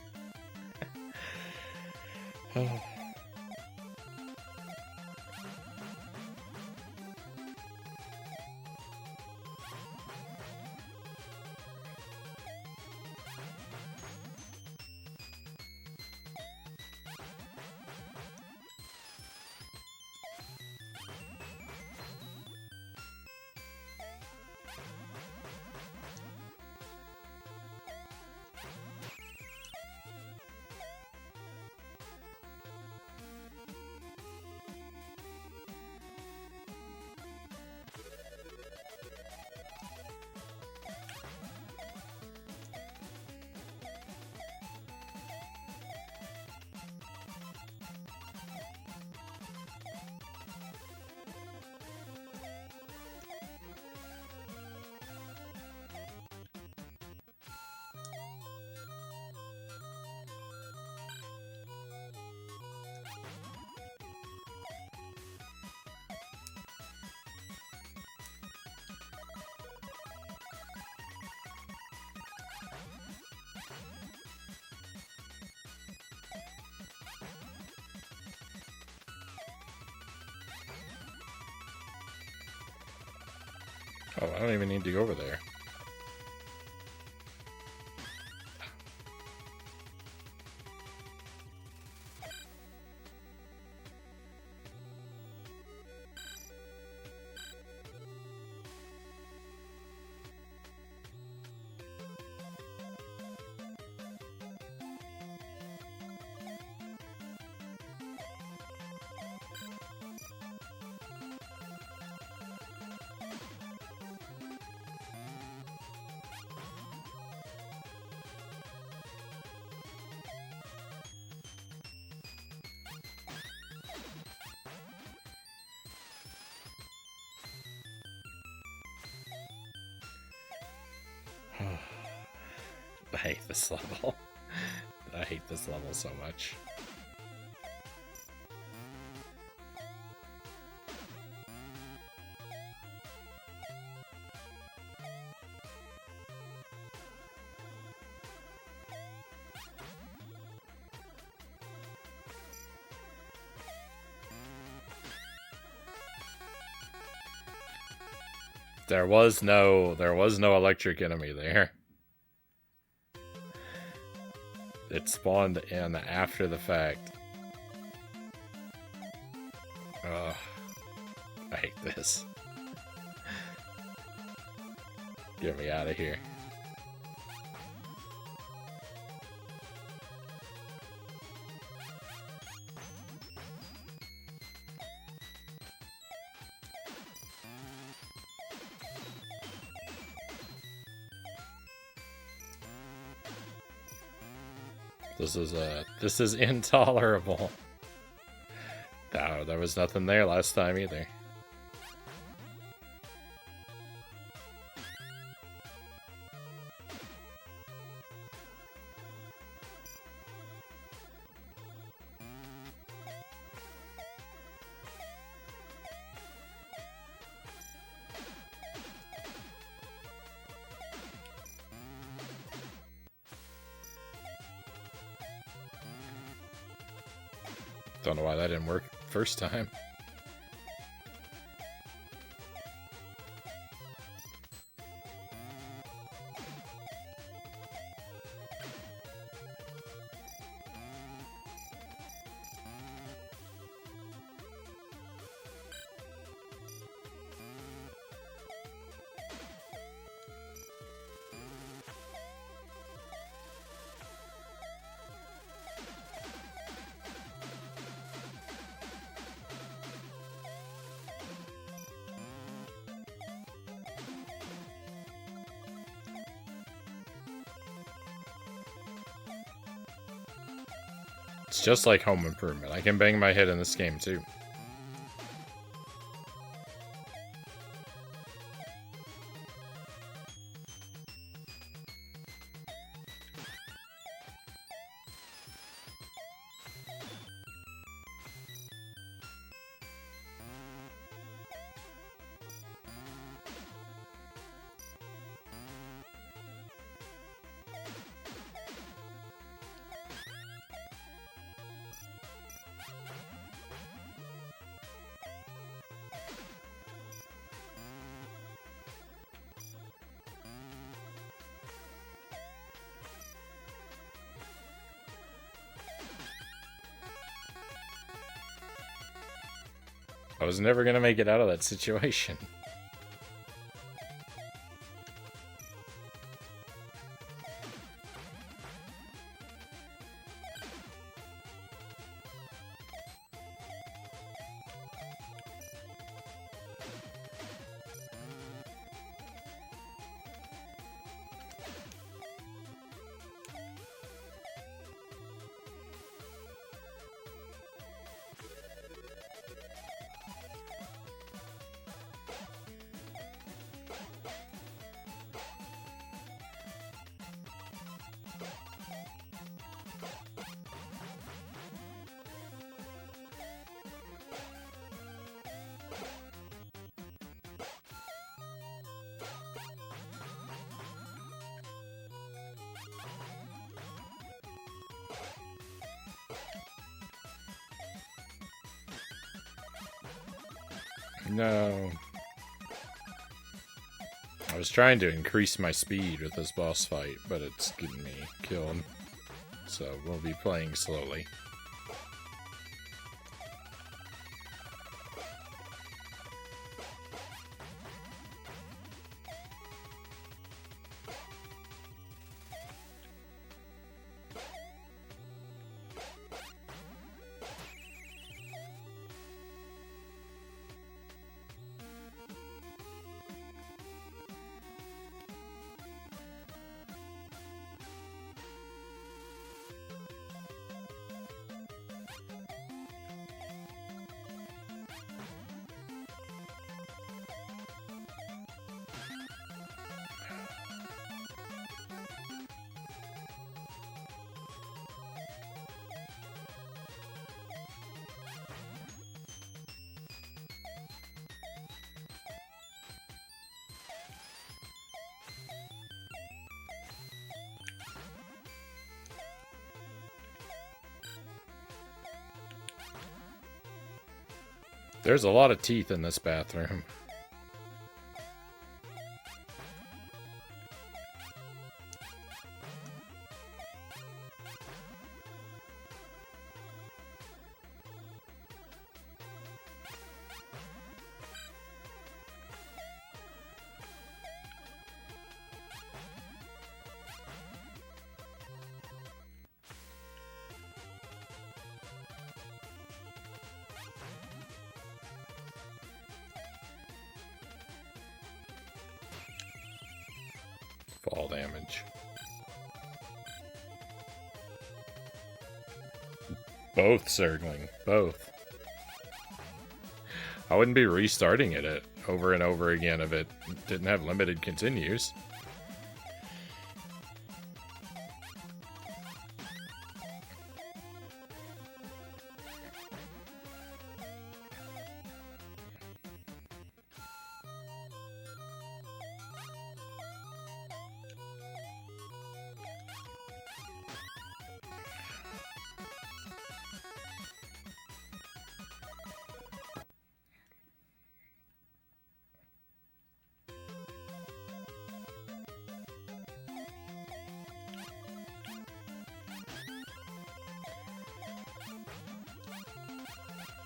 Oh, I don't even need to go over there. I hate this level. I hate this level so much. There was no electric enemy there. It spawned in after the fact. Ugh. I hate this. Get me out of here. This is intolerable. No, there was nothing there last time either. Don't know why that didn't work first time. It's just like Home Improvement. I can bang my head in this game too. I was never gonna make it out of that situation. No. I was trying to increase my speed with this boss fight, but it's getting me killed. So we'll be playing slowly. There's a lot of teeth in this bathroom. Fall damage. Both circling. Both. I wouldn't be restarting it over and over again if it didn't have limited continues.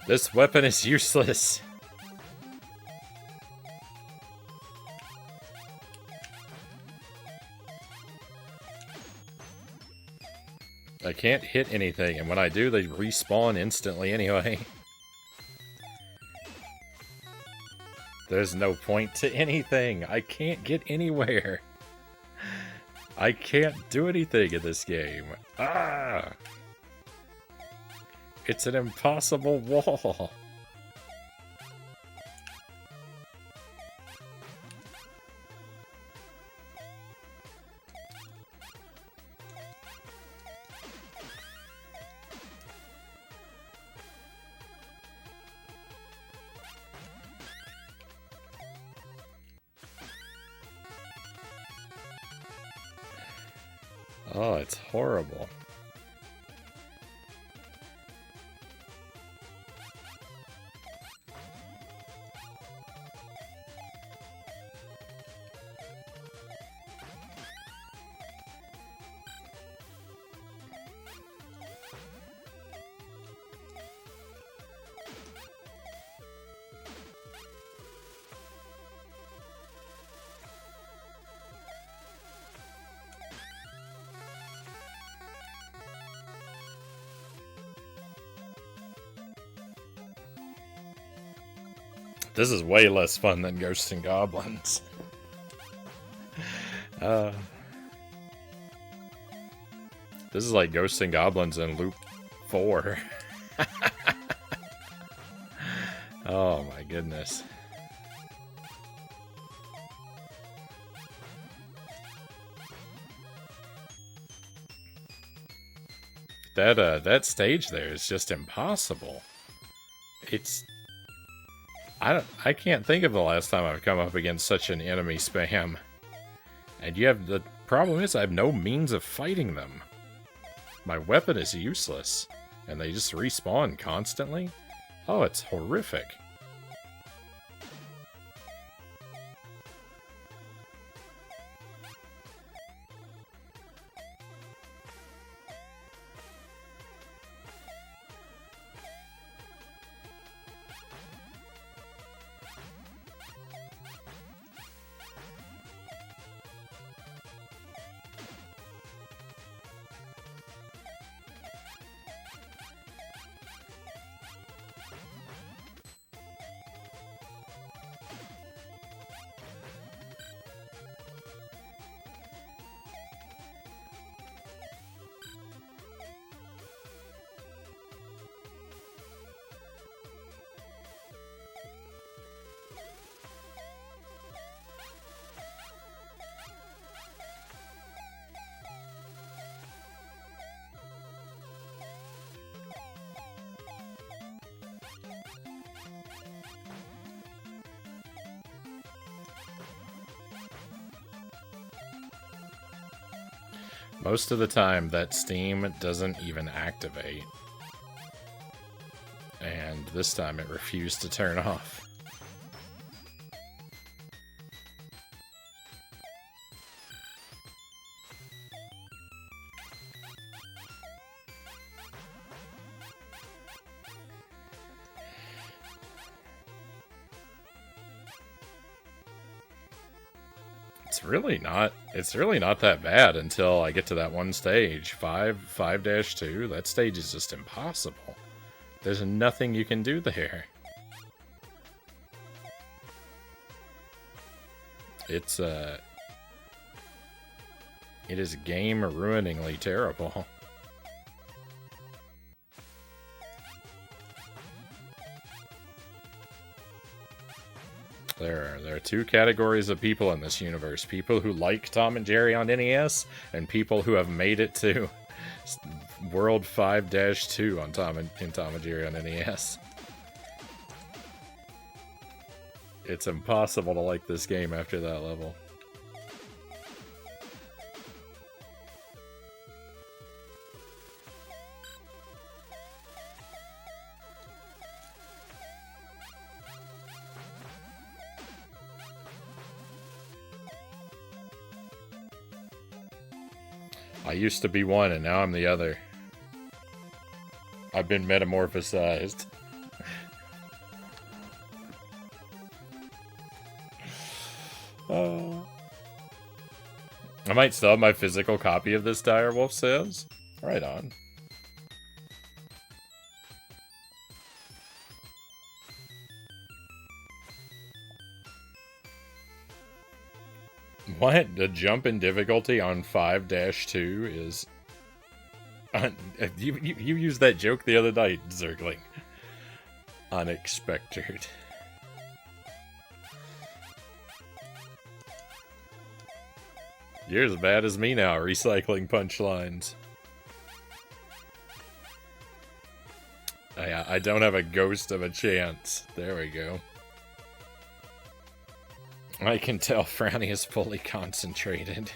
This weapon is useless. I can't hit anything, and when I do, they respawn instantly anyway. There's no point to anything. I can't get anywhere. I can't do anything in this game. Ah! It's an impossible wall. Oh, it's horrible. This is way less fun than Ghosts and Goblins. This is like Ghosts and Goblins in Loop 4. Oh my goodness. That stage there is just impossible. It's... I can't think of the last time I've come up against such an enemy spam. And the problem is I have no means of fighting them. My weapon is useless. And they just respawn constantly? Oh, it's horrific. Most of the time, that Steam doesn't even activate. And this time it refused to turn off. It's really not that bad until I get to that one stage. 5-2, that stage is just impossible. There's nothing you can do there. It is game-ruiningly terrible. There are two categories of people in this universe. People who like Tom and Jerry on NES, and people who have made it to World 5-2 on Tom and Jerry on NES. It's impossible to like this game after that level. I used to be one, and now I'm the other. I've been metamorphosized. I might still have my physical copy of this, Direwolf says. Right on. What? The jump in difficulty on 5-2 is... You used that joke the other night, Zergling. Unexpected. You're as bad as me now, recycling punchlines. I don't have a ghost of a chance. There we go. I can tell Frownie is fully concentrated.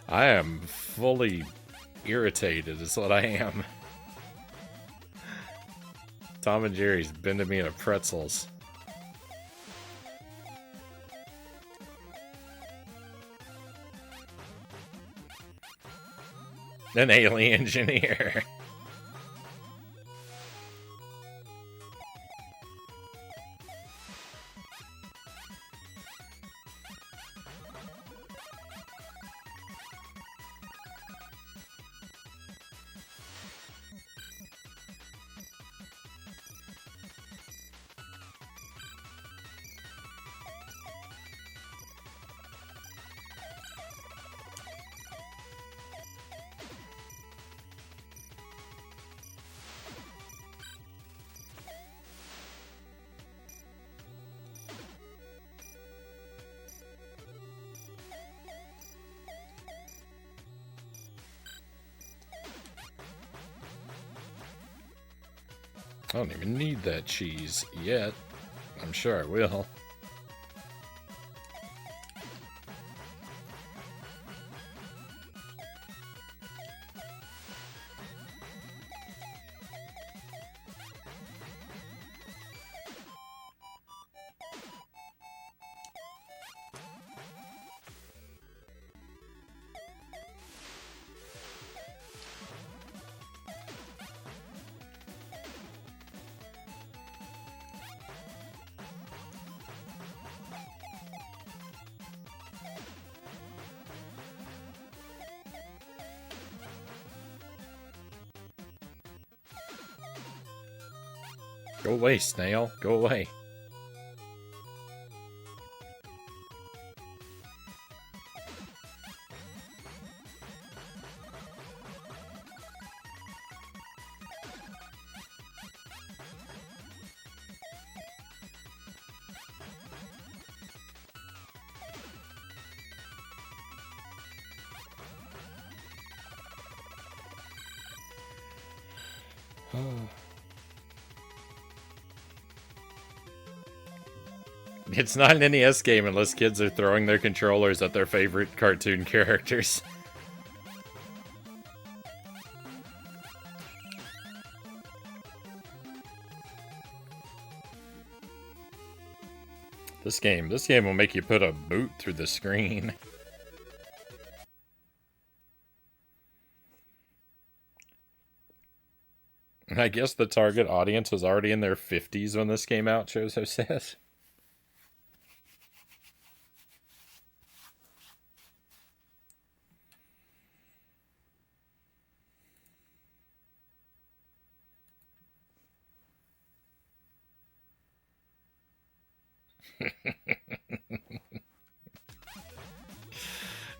I am fully irritated is what I am. Tom and Jerry's been to me in a pretzels. An alien engineer. I don't even need that cheese yet. I'm sure I will. Go away, snail. Go away. It's not an NES game unless kids are throwing their controllers at their favorite cartoon characters. This game will make you put a boot through the screen. And I guess the target audience was already in their 50s when this came out, Chozo says.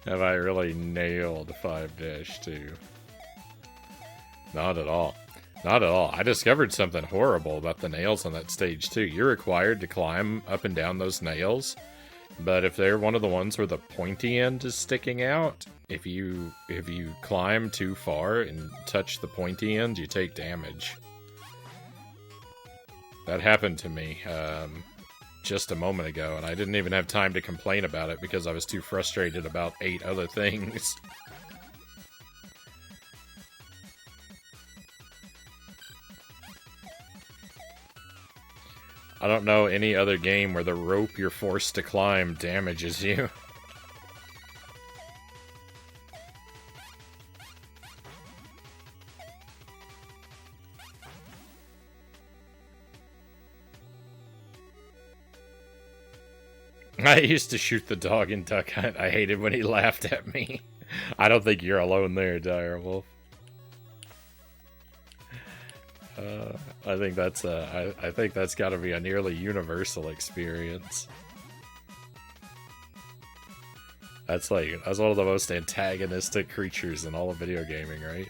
Have I really nailed 5-2? Not at all. Not at all. I discovered something horrible about the nails on that stage, too. You're required to climb up and down those nails, but if they're one of the ones where the pointy end is sticking out, if you climb too far and touch the pointy end, you take damage. That happened to me just a moment ago, and I didn't even have time to complain about it because I was too frustrated about 8 other things. I don't know any other game where the rope you're forced to climb damages you. I used to shoot the dog in Duck Hunt. I hated when he laughed at me. I don't think you're alone there, Direwolf. I think that's got to be a nearly universal experience. That's one of the most antagonistic creatures in all of video gaming, right?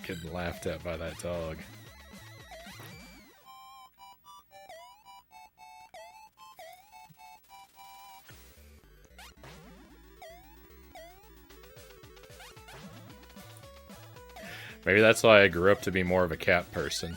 Getting laughed at by that dog. Maybe that's why I grew up to be more of a cat person.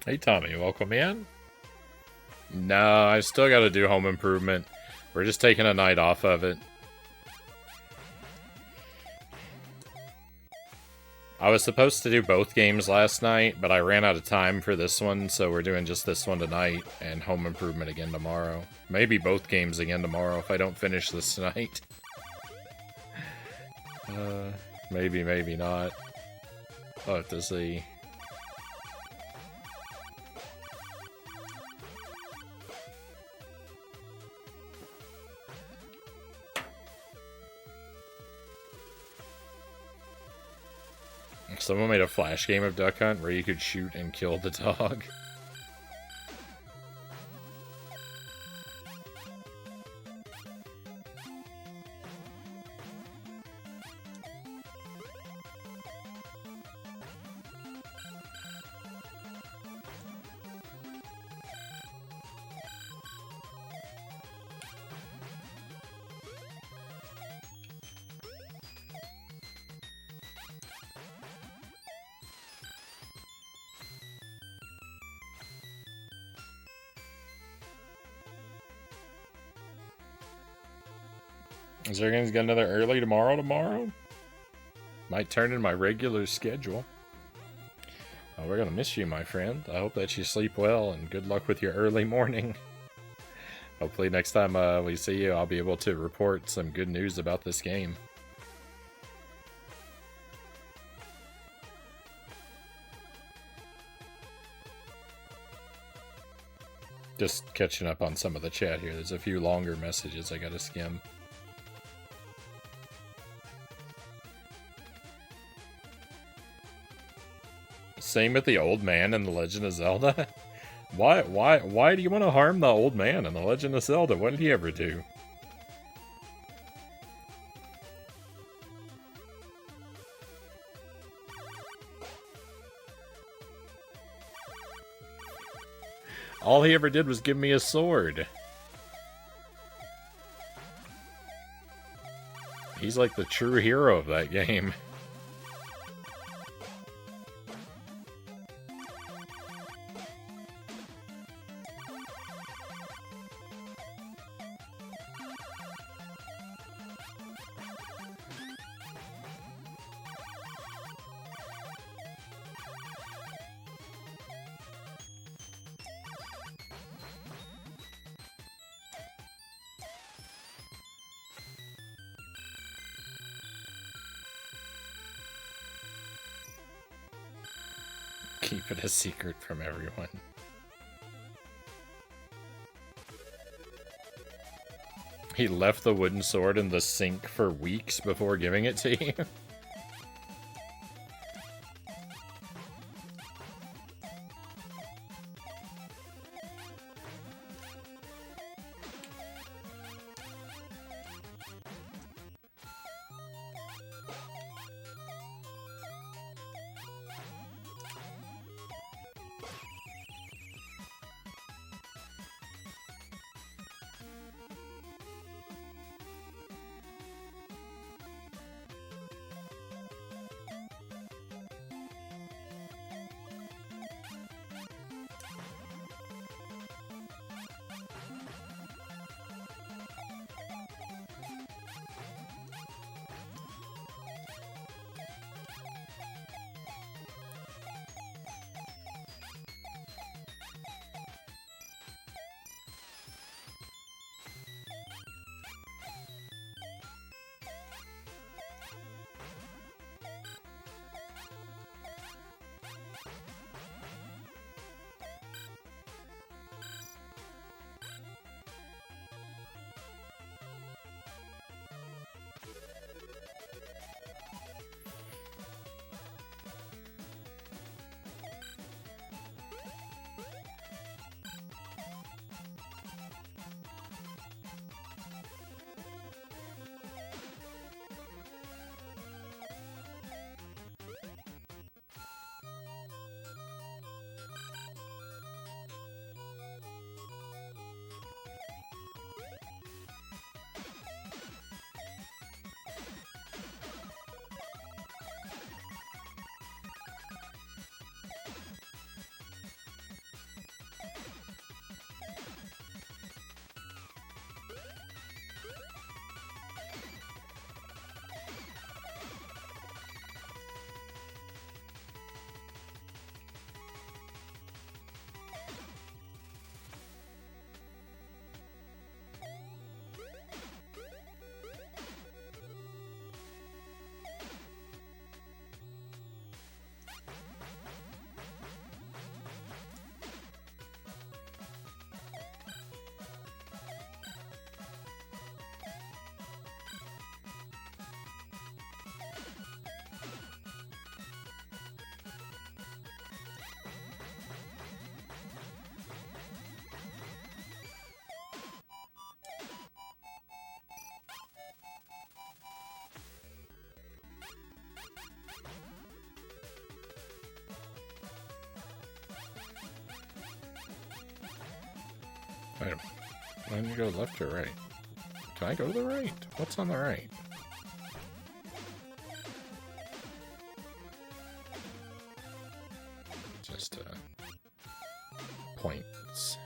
Hey Tommy, welcome in. No, I still got to do home improvement. We're just taking a night off of it. I was supposed to do both games last night, but I ran out of time for this one, so we're doing just this one tonight, and home improvement again tomorrow. Maybe both games again tomorrow if I don't finish this tonight. Maybe, maybe not. I'll have to see. Someone made a flash game of Duck Hunt where you could shoot and kill the dog. Is there going to get another early tomorrow? Might turn in my regular schedule. Oh, we're going to miss you, my friend. I hope that you sleep well, and good luck with your early morning. Hopefully next time we see you, I'll be able to report some good news about this game. Just catching up on some of the chat here. There's a few longer messages I gotta skim. Same with the old man in The Legend of Zelda. Why do you want to harm the old man in The Legend of Zelda? What did he ever do? All he ever did was give me a sword. He's like the true hero of that game. Keep it a secret from everyone. He left the wooden sword in the sink for weeks before giving it to you. Wait, why didn't you go left or right? Can I go to the right? What's on the right? Just, points.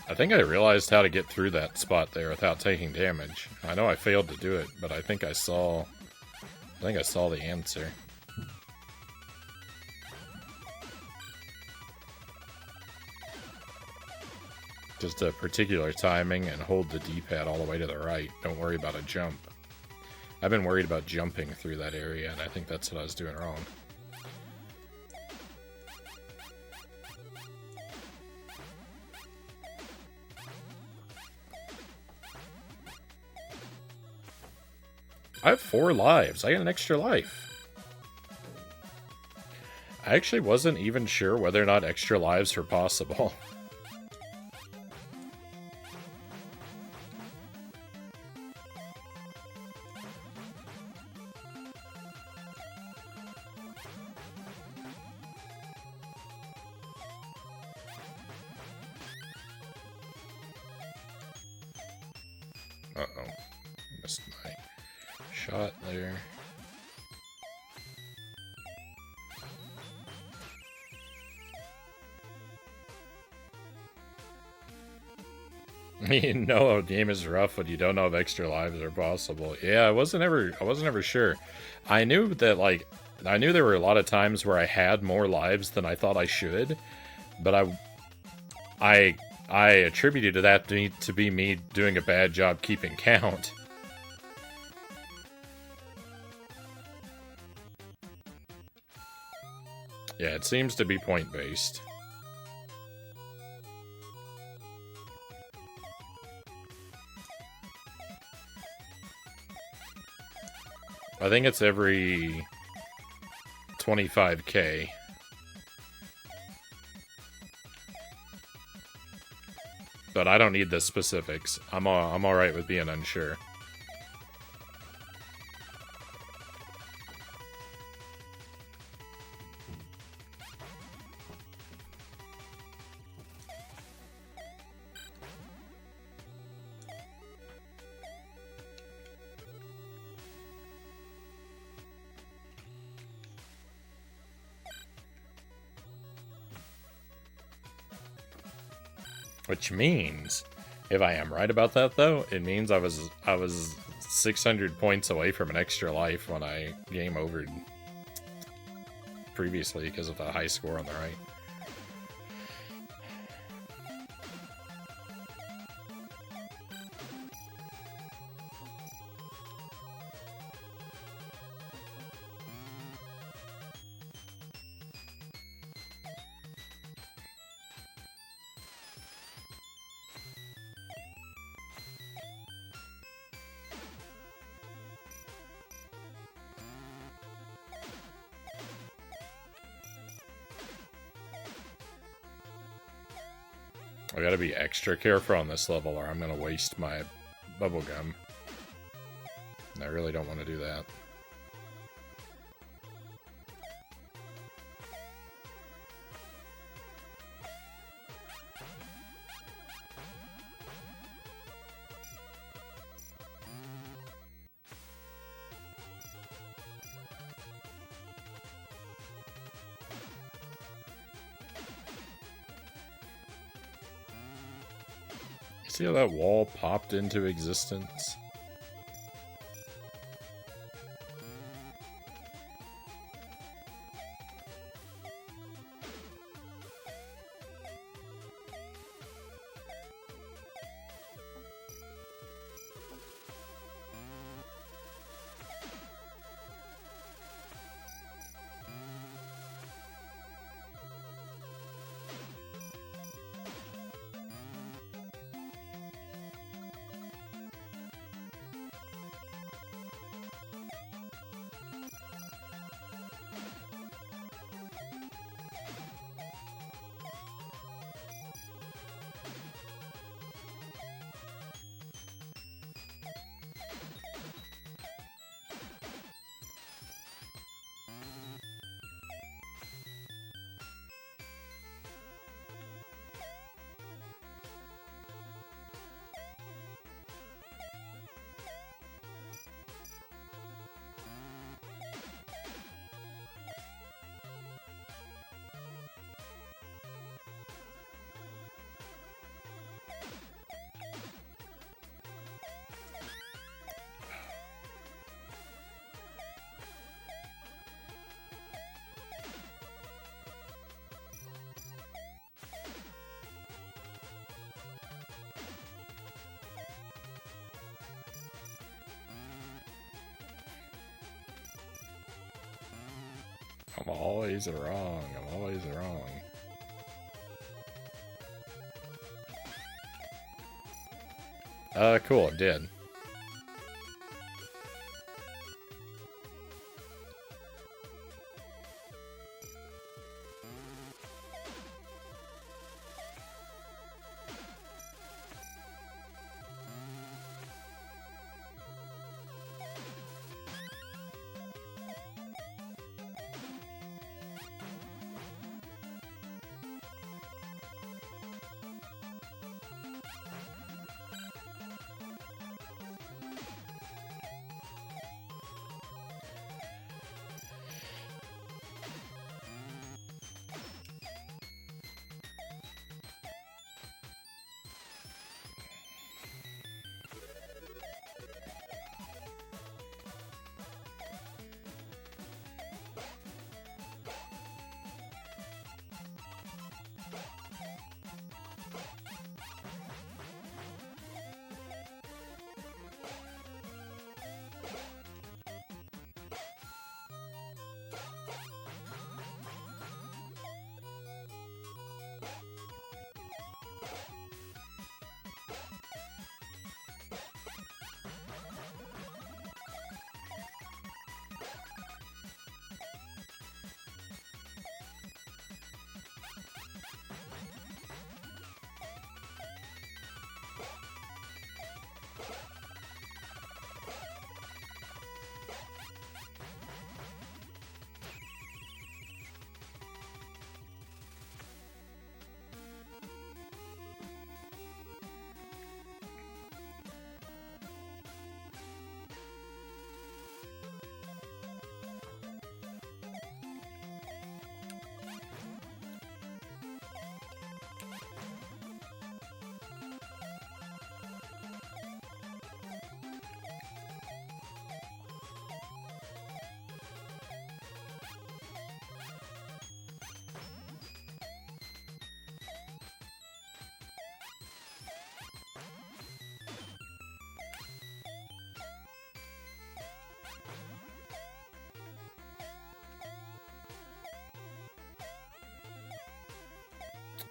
I think I realized how to get through that spot there without taking damage. I know I failed to do it, but I think I saw the answer. Just a particular timing and hold the D-pad all the way to the right. Don't worry about a jump. I've been worried about jumping through that area, and I think that's what I was doing wrong. I have 4 lives. I got an extra life. I actually wasn't even sure whether or not extra lives were possible. Uh-oh. Missed my shot there. You know a game is rough when you don't know if extra lives are possible. Yeah, I wasn't ever sure. I knew that I knew there were a lot of times where I had more lives than I thought I should, but I attributed that to be me doing a bad job keeping count. Yeah, it seems to be point-based. I think it's every 25k. But I don't need the specifics. I'm alright with being unsure. Which means, if I am right about that though, it means I was 600 points away from an extra life when I game overed previously because of the high score on the right. I gotta be extra careful on this level or I'm gonna waste my bubblegum. And I really don't want to do that. See how that wall popped into existence? I'm always wrong. I'm always wrong. Cool, I'm dead.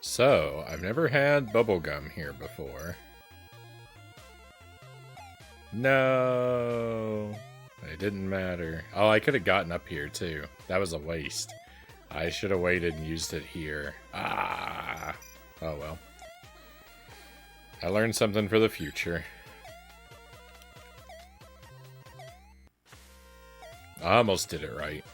So, I've never had bubblegum here before. No, it didn't matter. Oh, I could have gotten up here too. That was a waste. I should have waited and used it here. Ah. Oh well. I learned something for the future. I almost did it right.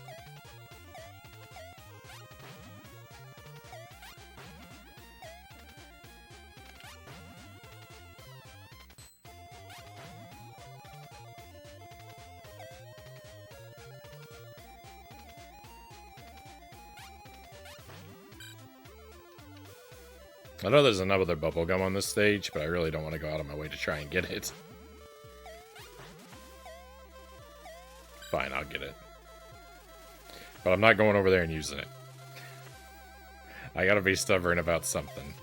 I know there's another bubblegum on this stage, but I really don't want to go out of my way to try and get it. Fine, I'll get it. But I'm not going over there and using it. I gotta be stubborn about something.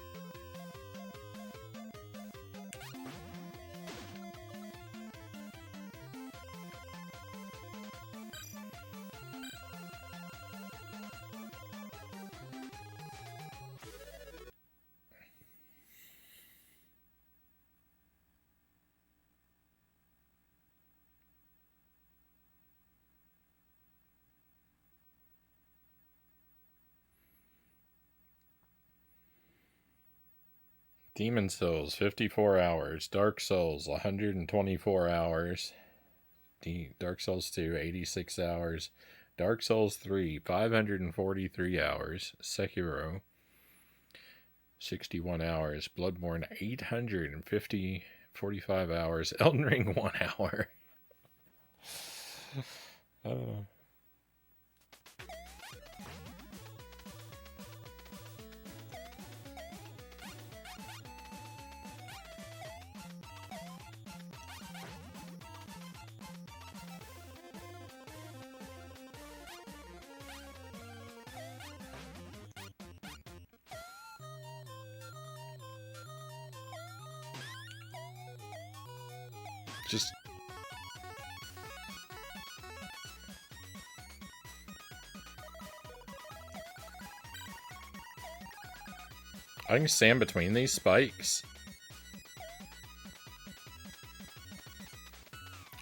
Demon Souls, 54 hours. Dark Souls, 124 hours. Dark Souls 2, 86 hours. Dark Souls 3, 543 hours. Sekiro, 61 hours. Bloodborne, 45 hours. Elden Ring, 1 hour. Oh. Just I can stand between these spikes.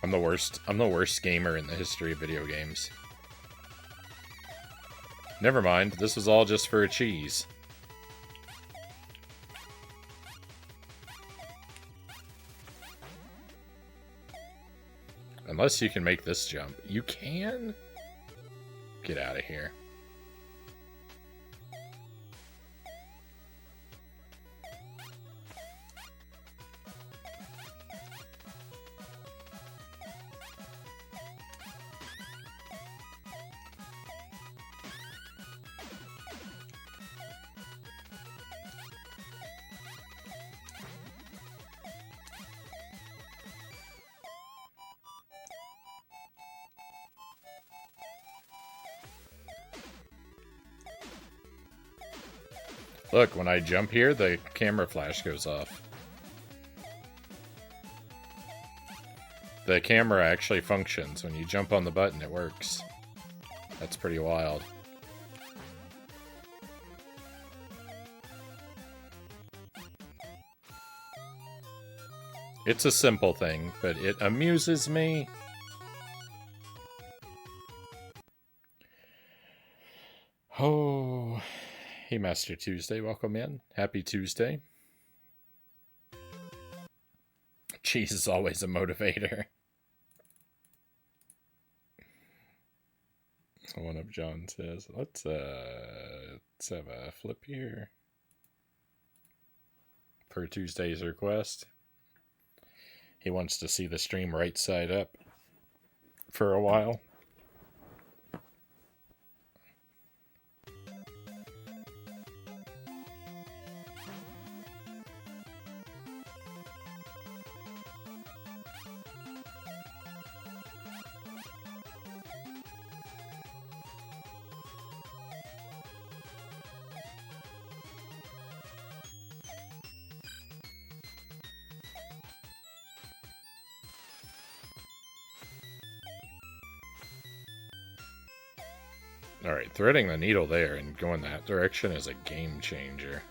I'm the worst gamer in the history of video games. Never mind, this was all just for a cheese. Unless you can make this jump. You can? Get out of here. Look, when I jump here, the camera flash goes off. The camera actually functions. When you jump on the button, it works. That's pretty wild. It's a simple thing, but it amuses me. Oh... Hey, Master Tuesday, welcome in. Happy Tuesday. Cheese is always a motivator. One of John says, let's have a flip here. Per Tuesday's request. He wants to see the stream right side up for a while. Alright, threading the needle there and going that direction is a game changer.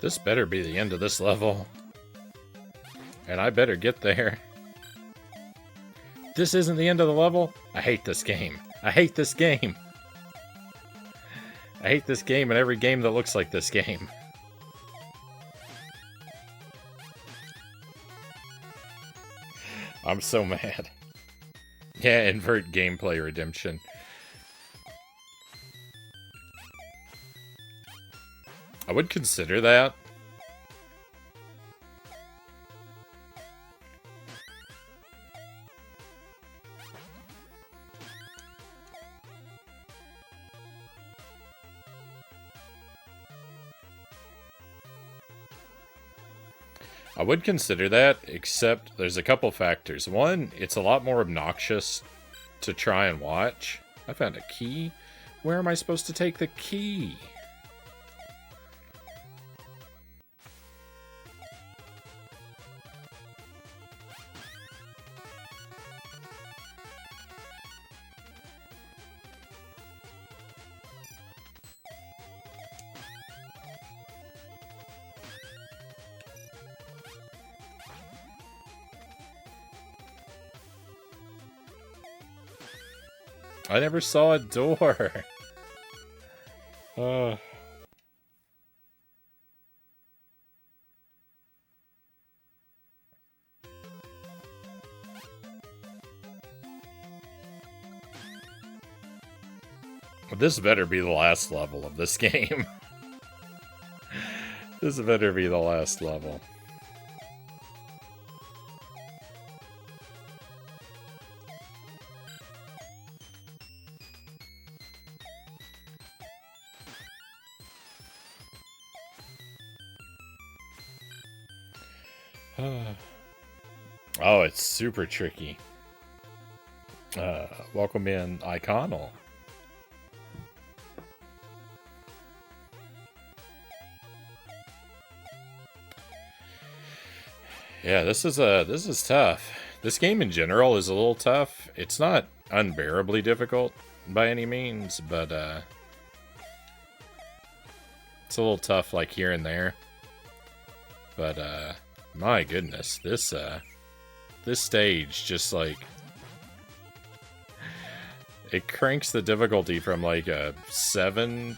This better be the end of this level. And I better get there. This isn't the end of the level? I hate this game. I hate this game. I hate this game and every game that looks like this game. I'm so mad. Yeah, invert gameplay redemption. I would consider that. I would consider that, except there's a couple factors. One, it's a lot more obnoxious to try and watch. I found a key. Where am I supposed to take the key? I never saw a door. Uh, this better be the last level of this game. This better be the last level. Oh, it's super tricky. Welcome in, Iconal. Yeah, this is tough. This game in general is a little tough. It's not unbearably difficult by any means, but it's a little tough like here and there. But my goodness, this stage just like it cranks the difficulty from like a 7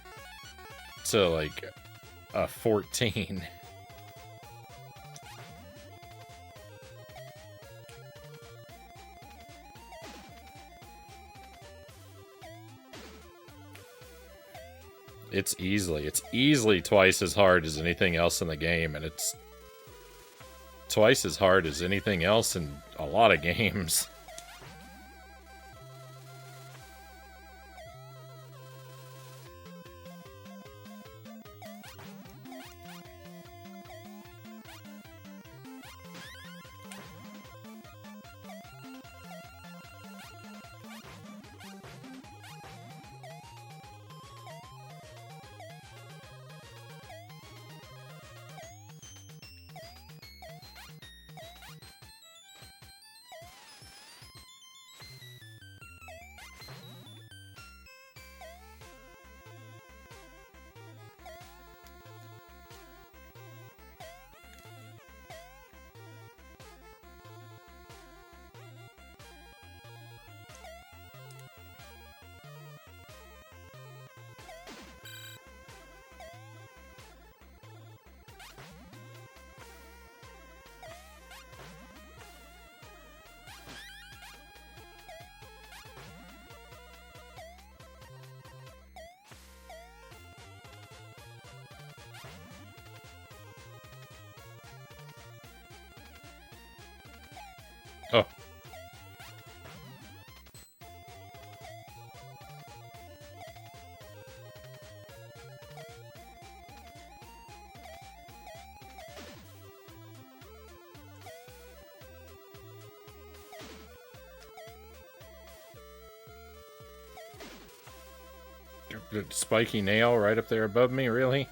to like a 14. It's easily twice as hard as anything else in the game, and it's twice as hard as anything else in a lot of games. Oh. Spiky nail right up there above me, really?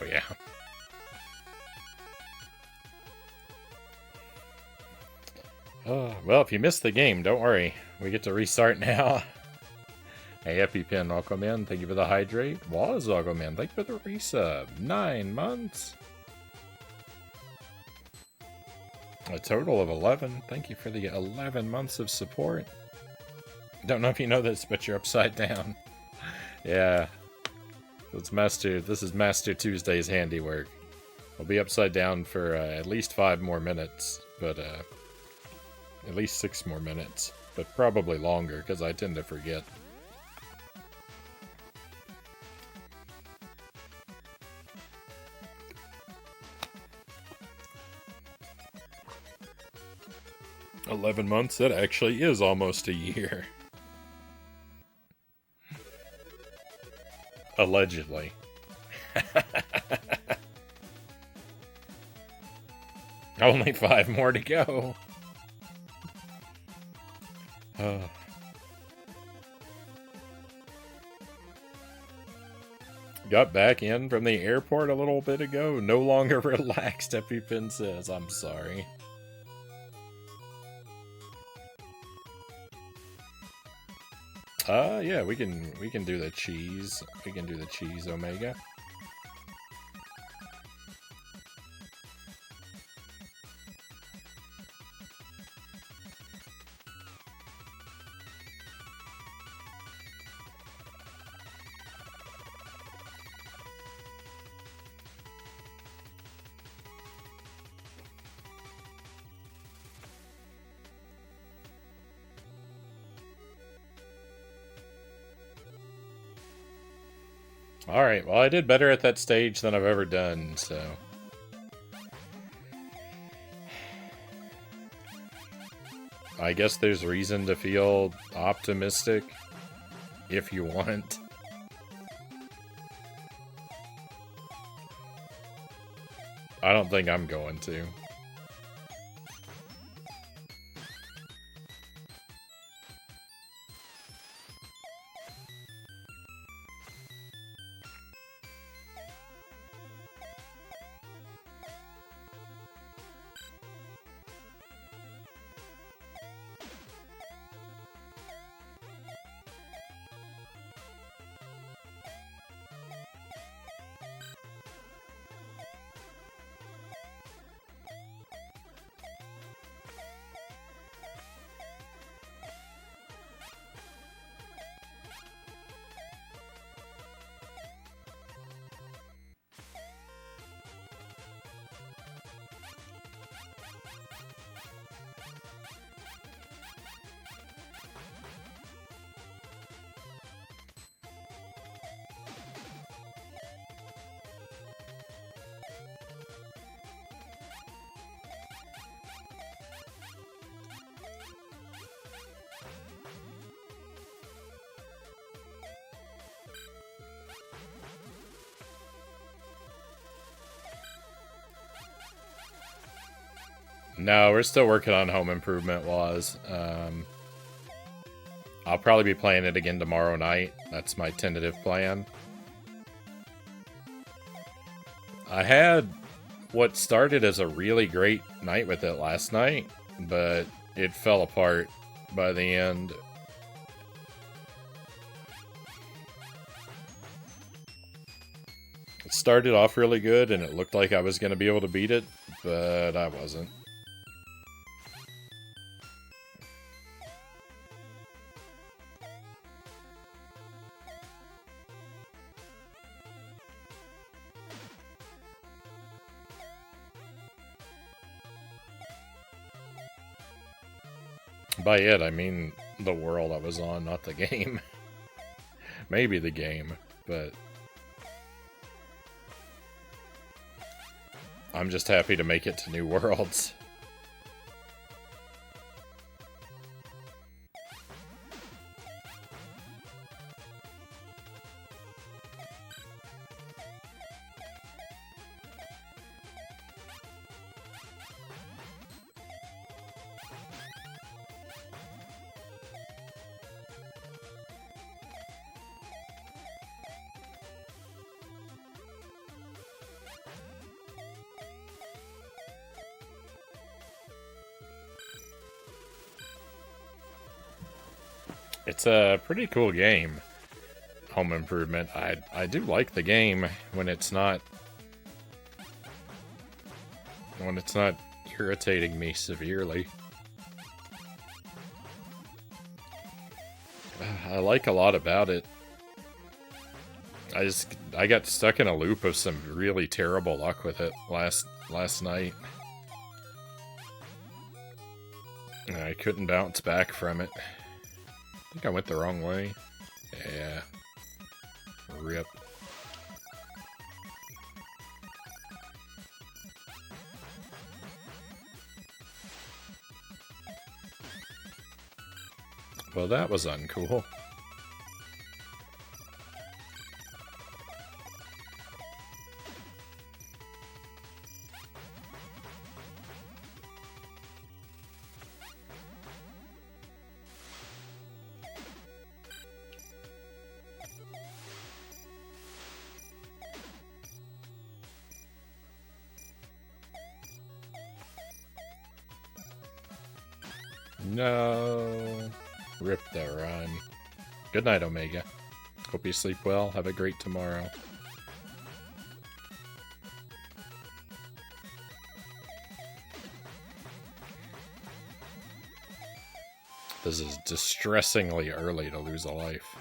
Oh, yeah. Well, if you missed the game, don't worry. We get to restart now. Hey, EpiPen, welcome in. Thank you for the hydrate. Waz, welcome in. Thank you for the resub. 9 months. A total of 11. Thank you for the 11 months of support. Don't know if you know this, but you're upside down. Yeah. This is Master Tuesday's handiwork. I'll be upside down for at least 5 more minutes, but at least 6 more minutes, but probably longer because I tend to forget. 11 months, that actually is almost a year. Allegedly. Only 5 more to go. Got back in from the airport a little bit ago. No longer relaxed, EpiPen says. I'm sorry. Yeah, we can do the cheese. We can do the cheese Omega. Alright, well I did better at that stage than I've ever done, so... I guess there's reason to feel optimistic, if you want. I don't think I'm going to. No, we're still working on Home Improvement laws. I'll probably be playing it again tomorrow night. That's my tentative plan. I had what started as a really great night with it last night, but it fell apart by the end. It started off really good, and it looked like I was going to be able to beat it, but I wasn't. By it, I mean the world I was on, not the game. Maybe the game, but... I'm just happy to make it to New Worlds. It's a pretty cool game, Home Improvement. I do like the game when it's not irritating me severely. I like a lot about it. I got stuck in a loop of some really terrible luck with it last night. And I couldn't bounce back from it. I think I went the wrong way. Yeah. Rip. Well, that was uncool. No. Rip the run. Good night, Omega. Hope you sleep well. Have a great tomorrow. This is distressingly early to lose a life.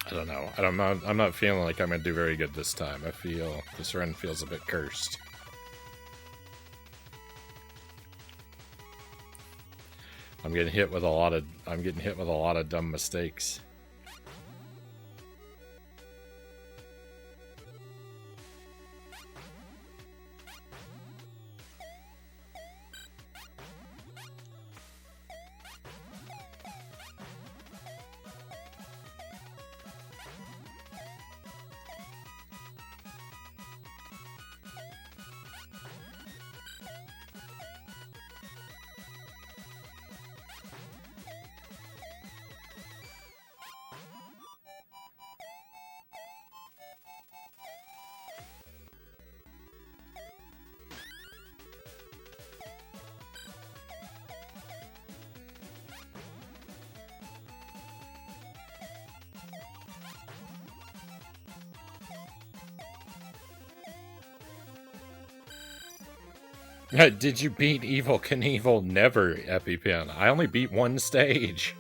I don't know. I'm not feeling like I'm gonna do very good this time. I feel this run feels a bit cursed. I'm getting hit with a lot of dumb mistakes. Did you beat Evil Knievel? Never, EpiPen. I only beat one stage.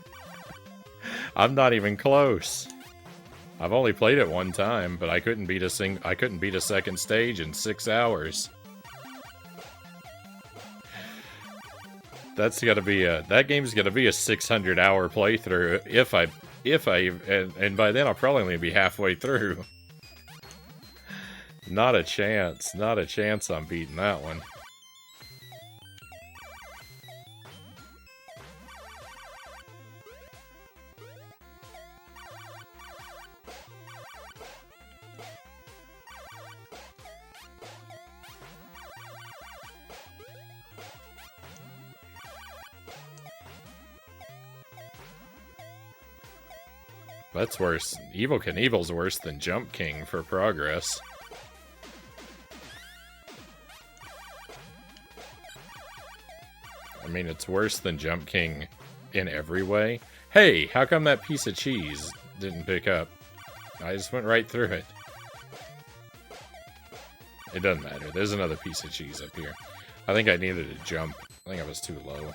I'm not even close. I've only played it one time, but I couldn't beat a second stage in 6 hours. That game's gonna be a 600-hour playthrough and by then I'll probably only be halfway through. Not a chance. Not a chance I'm beating that one. That's worse. Evil Knievel's worse than Jump King for progress. I mean, it's worse than Jump King in every way. Hey, how come that piece of cheese didn't pick up? I just went right through it. It doesn't matter. There's another piece of cheese up here. I think I needed to jump. I think I was too low.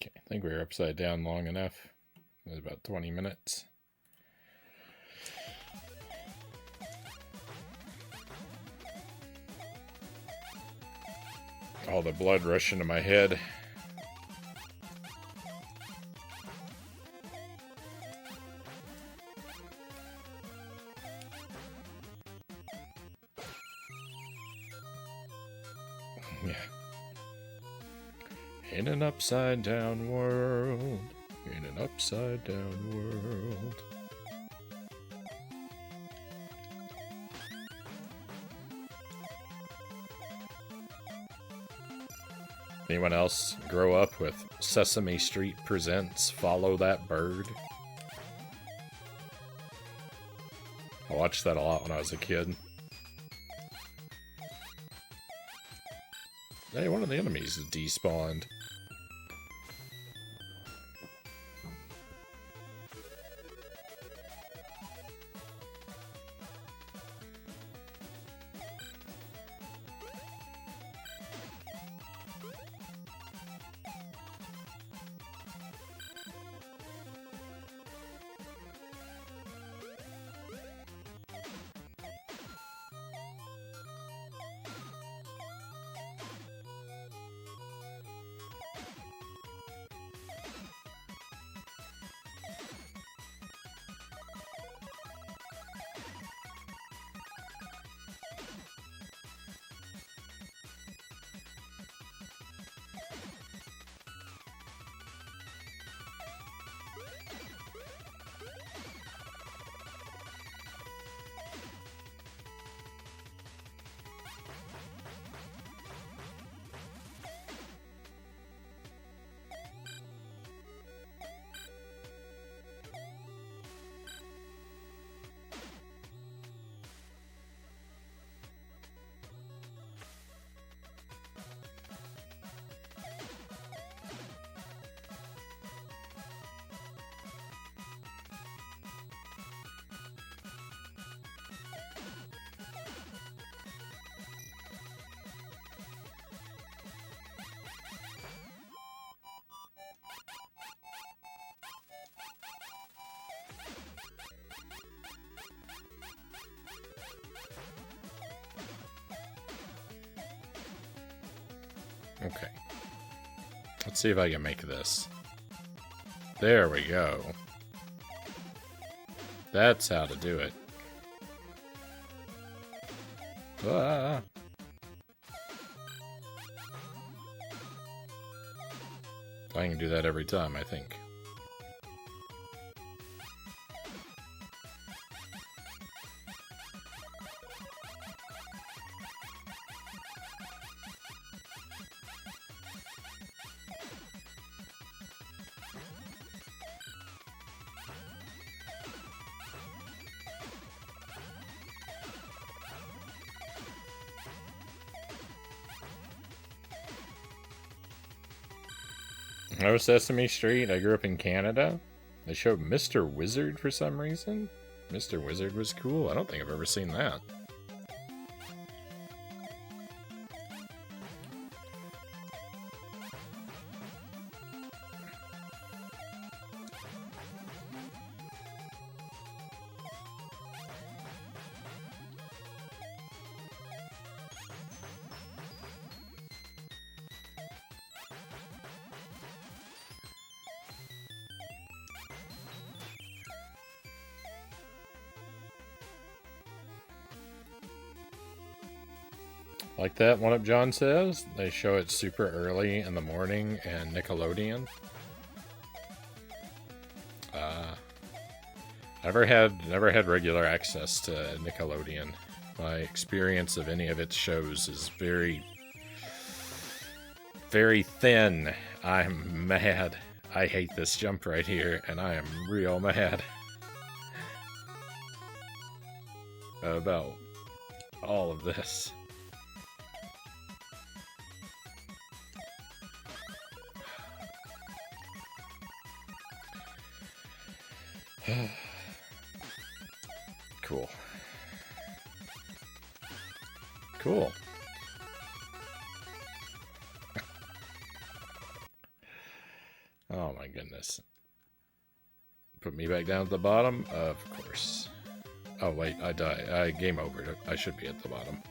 I think we were upside down long enough. It was about 20 minutes. All the blood rushing to my head. Yeah. In an upside down world. In an upside down world. Anyone else grow up with Sesame Street Presents Follow That Bird? I watched that a lot when I was a kid. Hey, one of the enemies is despawned. Okay. Let's see if I can make this. There we go. That's how to do it. Ah. I can do that every time, I think. Oh, Sesame Street. I grew up in Canada. They showed Mr. Wizard for some reason. Mr. Wizard was cool. I don't think I've ever seen that. Like that One Up John says, they show it super early in the morning and Nickelodeon. Never had regular access to Nickelodeon. My experience of any of its shows is very, very thin. I'm mad. I hate this jump right here, and I am real mad about all of this. Cool. Cool. Oh my goodness. Put me back down at the bottom? Of course. Oh wait, I die. Game over. I should be at the bottom.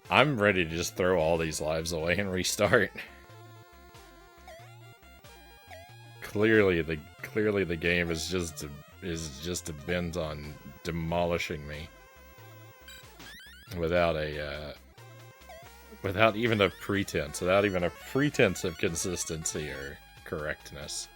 I'm ready to just throw all these lives away and restart. Clearly the game is just bent on demolishing me without even a pretense of consistency or correctness.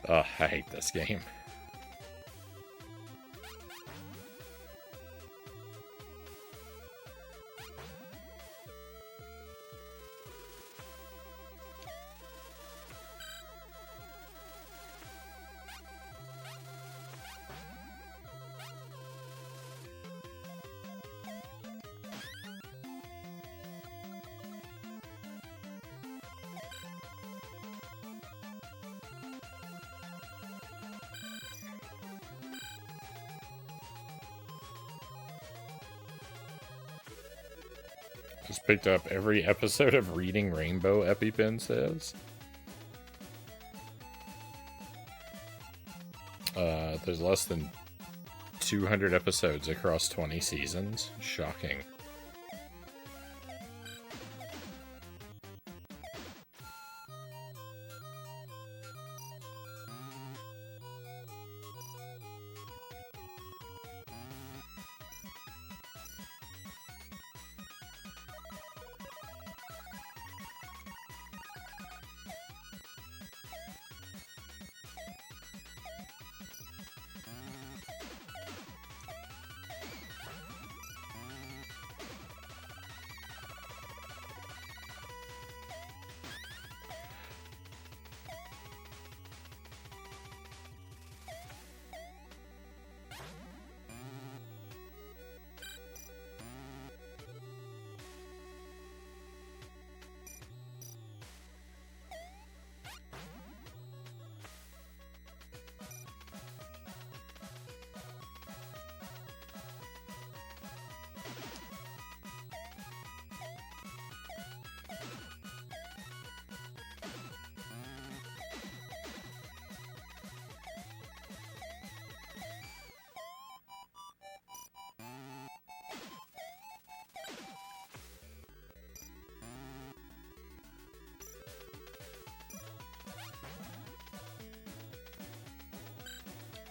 Oh, I hate this game. Just picked up every episode of Reading Rainbow, EpiPen says. There's less than 200 episodes across 20 seasons. Shocking.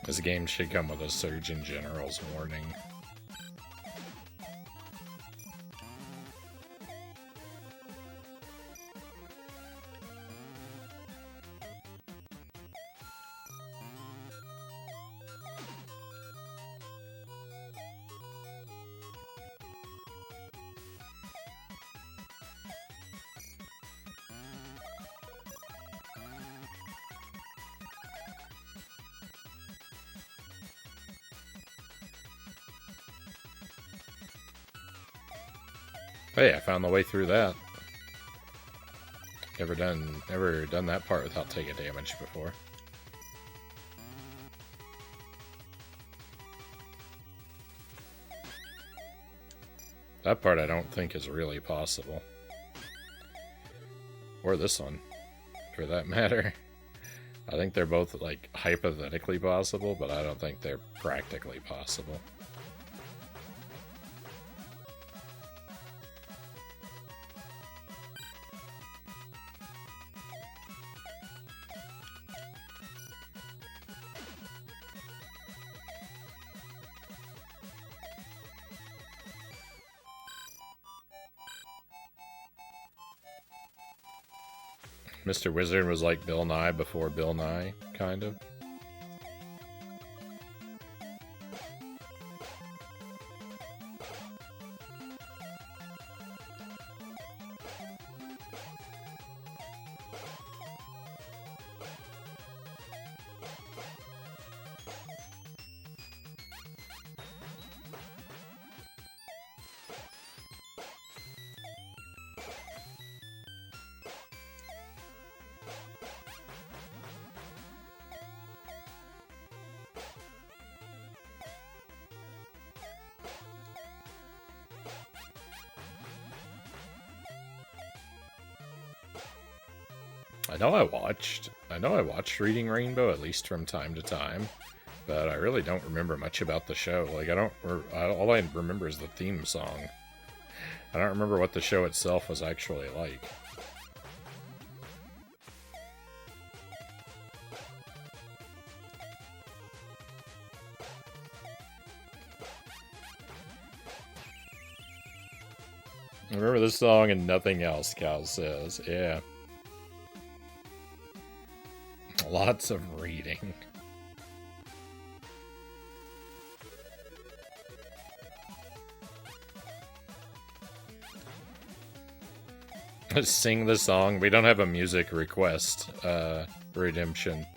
This game should come with a Surgeon General's warning. Hey, I found the way through that. Never done that part without taking damage before. That part I don't think is really possible. Or this one, for that matter. I think they're both, like, hypothetically possible, but I don't think they're practically possible. Mr. Wizard was like Bill Nye before Bill Nye, kind of. I know I watched Reading Rainbow at least from time to time, but I really don't remember much about the show. Like, all I remember is the theme song. I don't remember what the show itself was actually like. I remember this song and nothing else, Cal says. Yeah. Lots of reading. Sing the song. We don't have a music request. Redemption.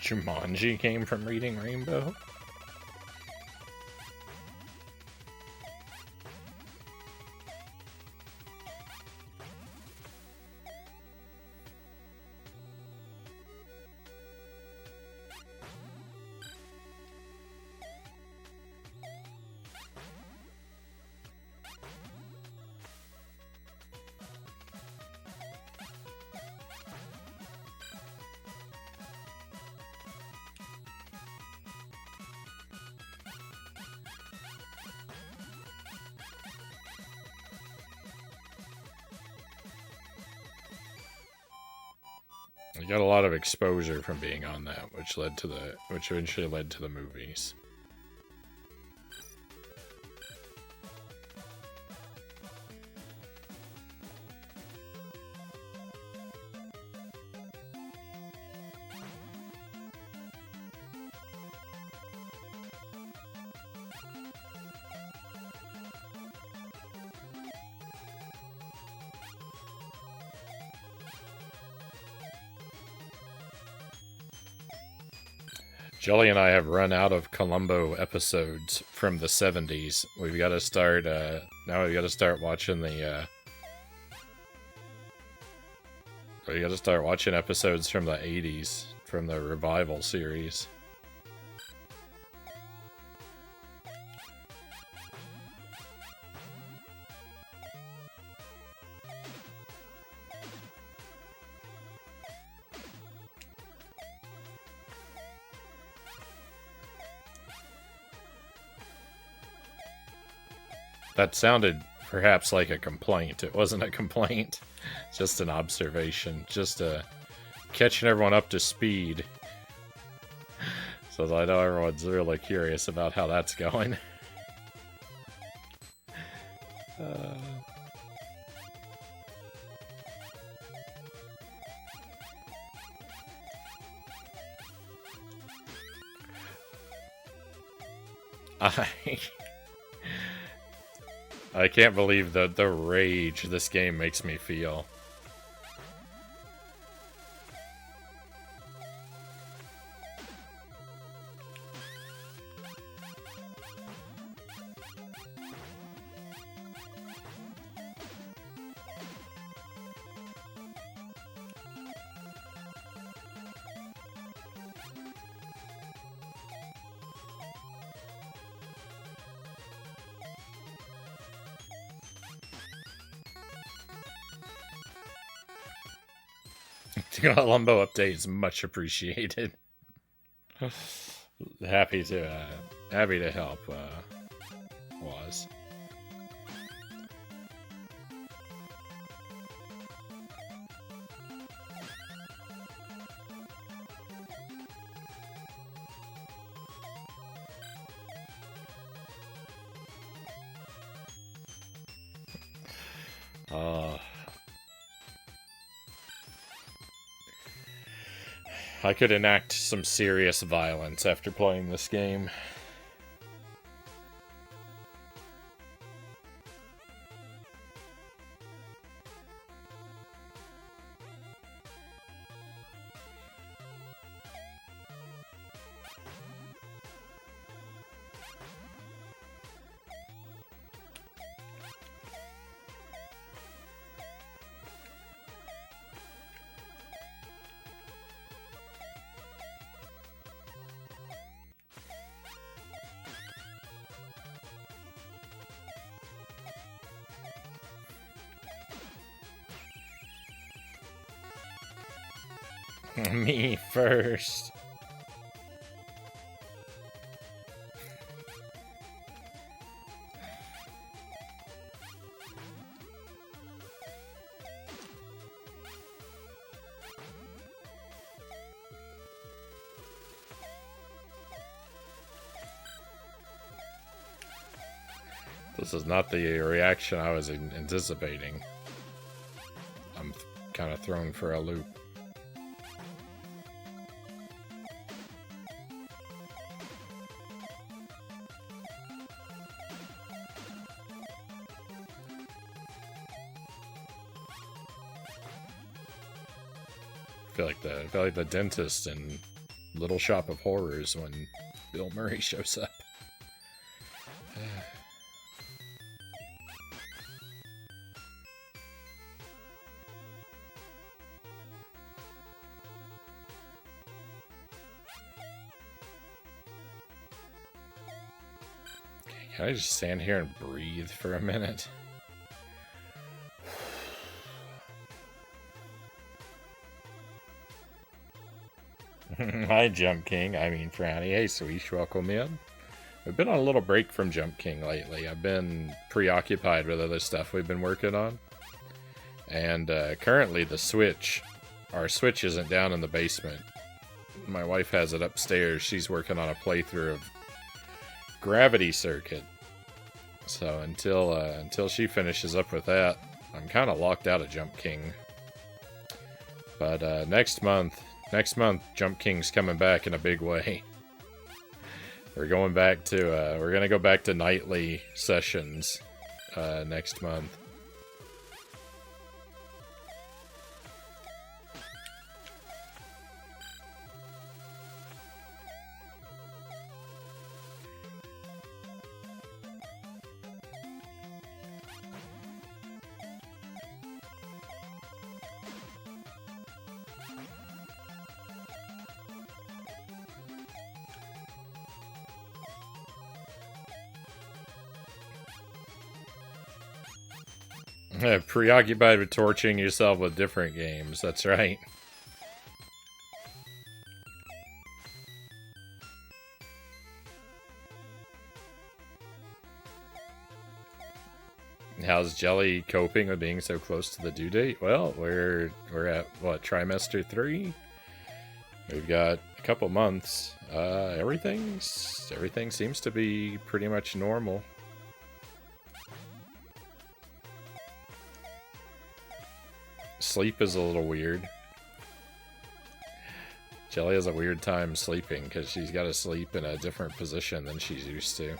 Jumanji came from Reading Rainbow? I got a lot of exposure from being on that, which eventually led to the movies. Jelly and I have run out of Columbo episodes from the 70s. We've got to start, now we've got to start watching the, we got to start watching episodes from the 80s from the Revival series. That sounded perhaps like a complaint. It wasn't a complaint, just an observation, just catching everyone up to speed. So I know everyone's really curious about how that's going. I can't believe the rage this game makes me feel. The Columbo update is much appreciated. Happy to help. Was. I could enact some serious violence after playing this game. Me first. This is not the reaction I was anticipating. I'm kind of thrown for a loop. I feel like the dentist in Little Shop of Horrors when Bill Murray shows up. Can I just stand here and breathe for a minute? Hi, Jump King. I mean, Frownie. Hey, Sweesh. Welcome in. We've been on a little break from Jump King lately. I've been preoccupied with other stuff we've been working on. And currently our Switch isn't down in the basement. My wife has it upstairs. She's working on a playthrough of Gravity Circuit. So until she finishes up with that, I'm kind of locked out of Jump King. But next month, Jump King's coming back in a big way. We're gonna go back to nightly sessions next month. Preoccupied with torturing yourself with different games, that's right. How's Jelly coping with being so close to the due date? Well, we're at, what, trimester 3? We've got a couple months. Everything seems to be pretty much normal. Sleep is a little weird. Jelly has a weird time sleeping because she's got to sleep in a different position than she's used to.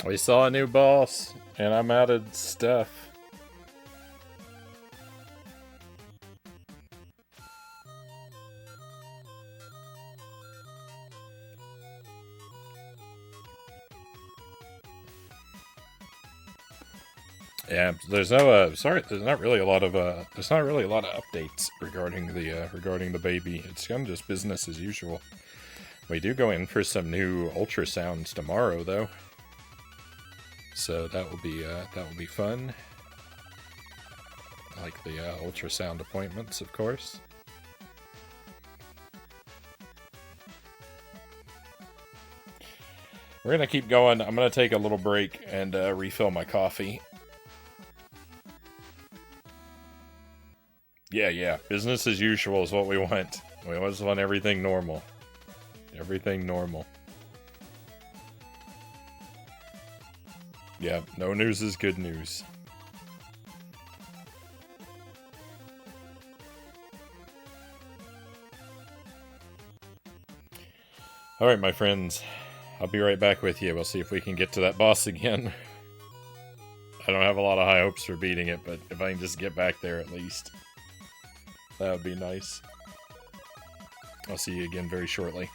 We saw a new boss, and I'm out of stuff. Yeah, there's no there's not really a lot of updates regarding the baby. It's kind of just business as usual. We do go in for some new ultrasounds tomorrow, though. So that will be fun. Like the ultrasound appointments, of course. We're gonna keep going. I'm gonna take a little break and refill my coffee. Yeah. Business as usual is what we want. We always want everything normal. Everything normal. Yeah, no news is good news. Alright, my friends. I'll be right back with you. We'll see if we can get to that boss again. I don't have a lot of high hopes for beating it, but if I can just get back there at least, that would be nice. I'll see you again very shortly.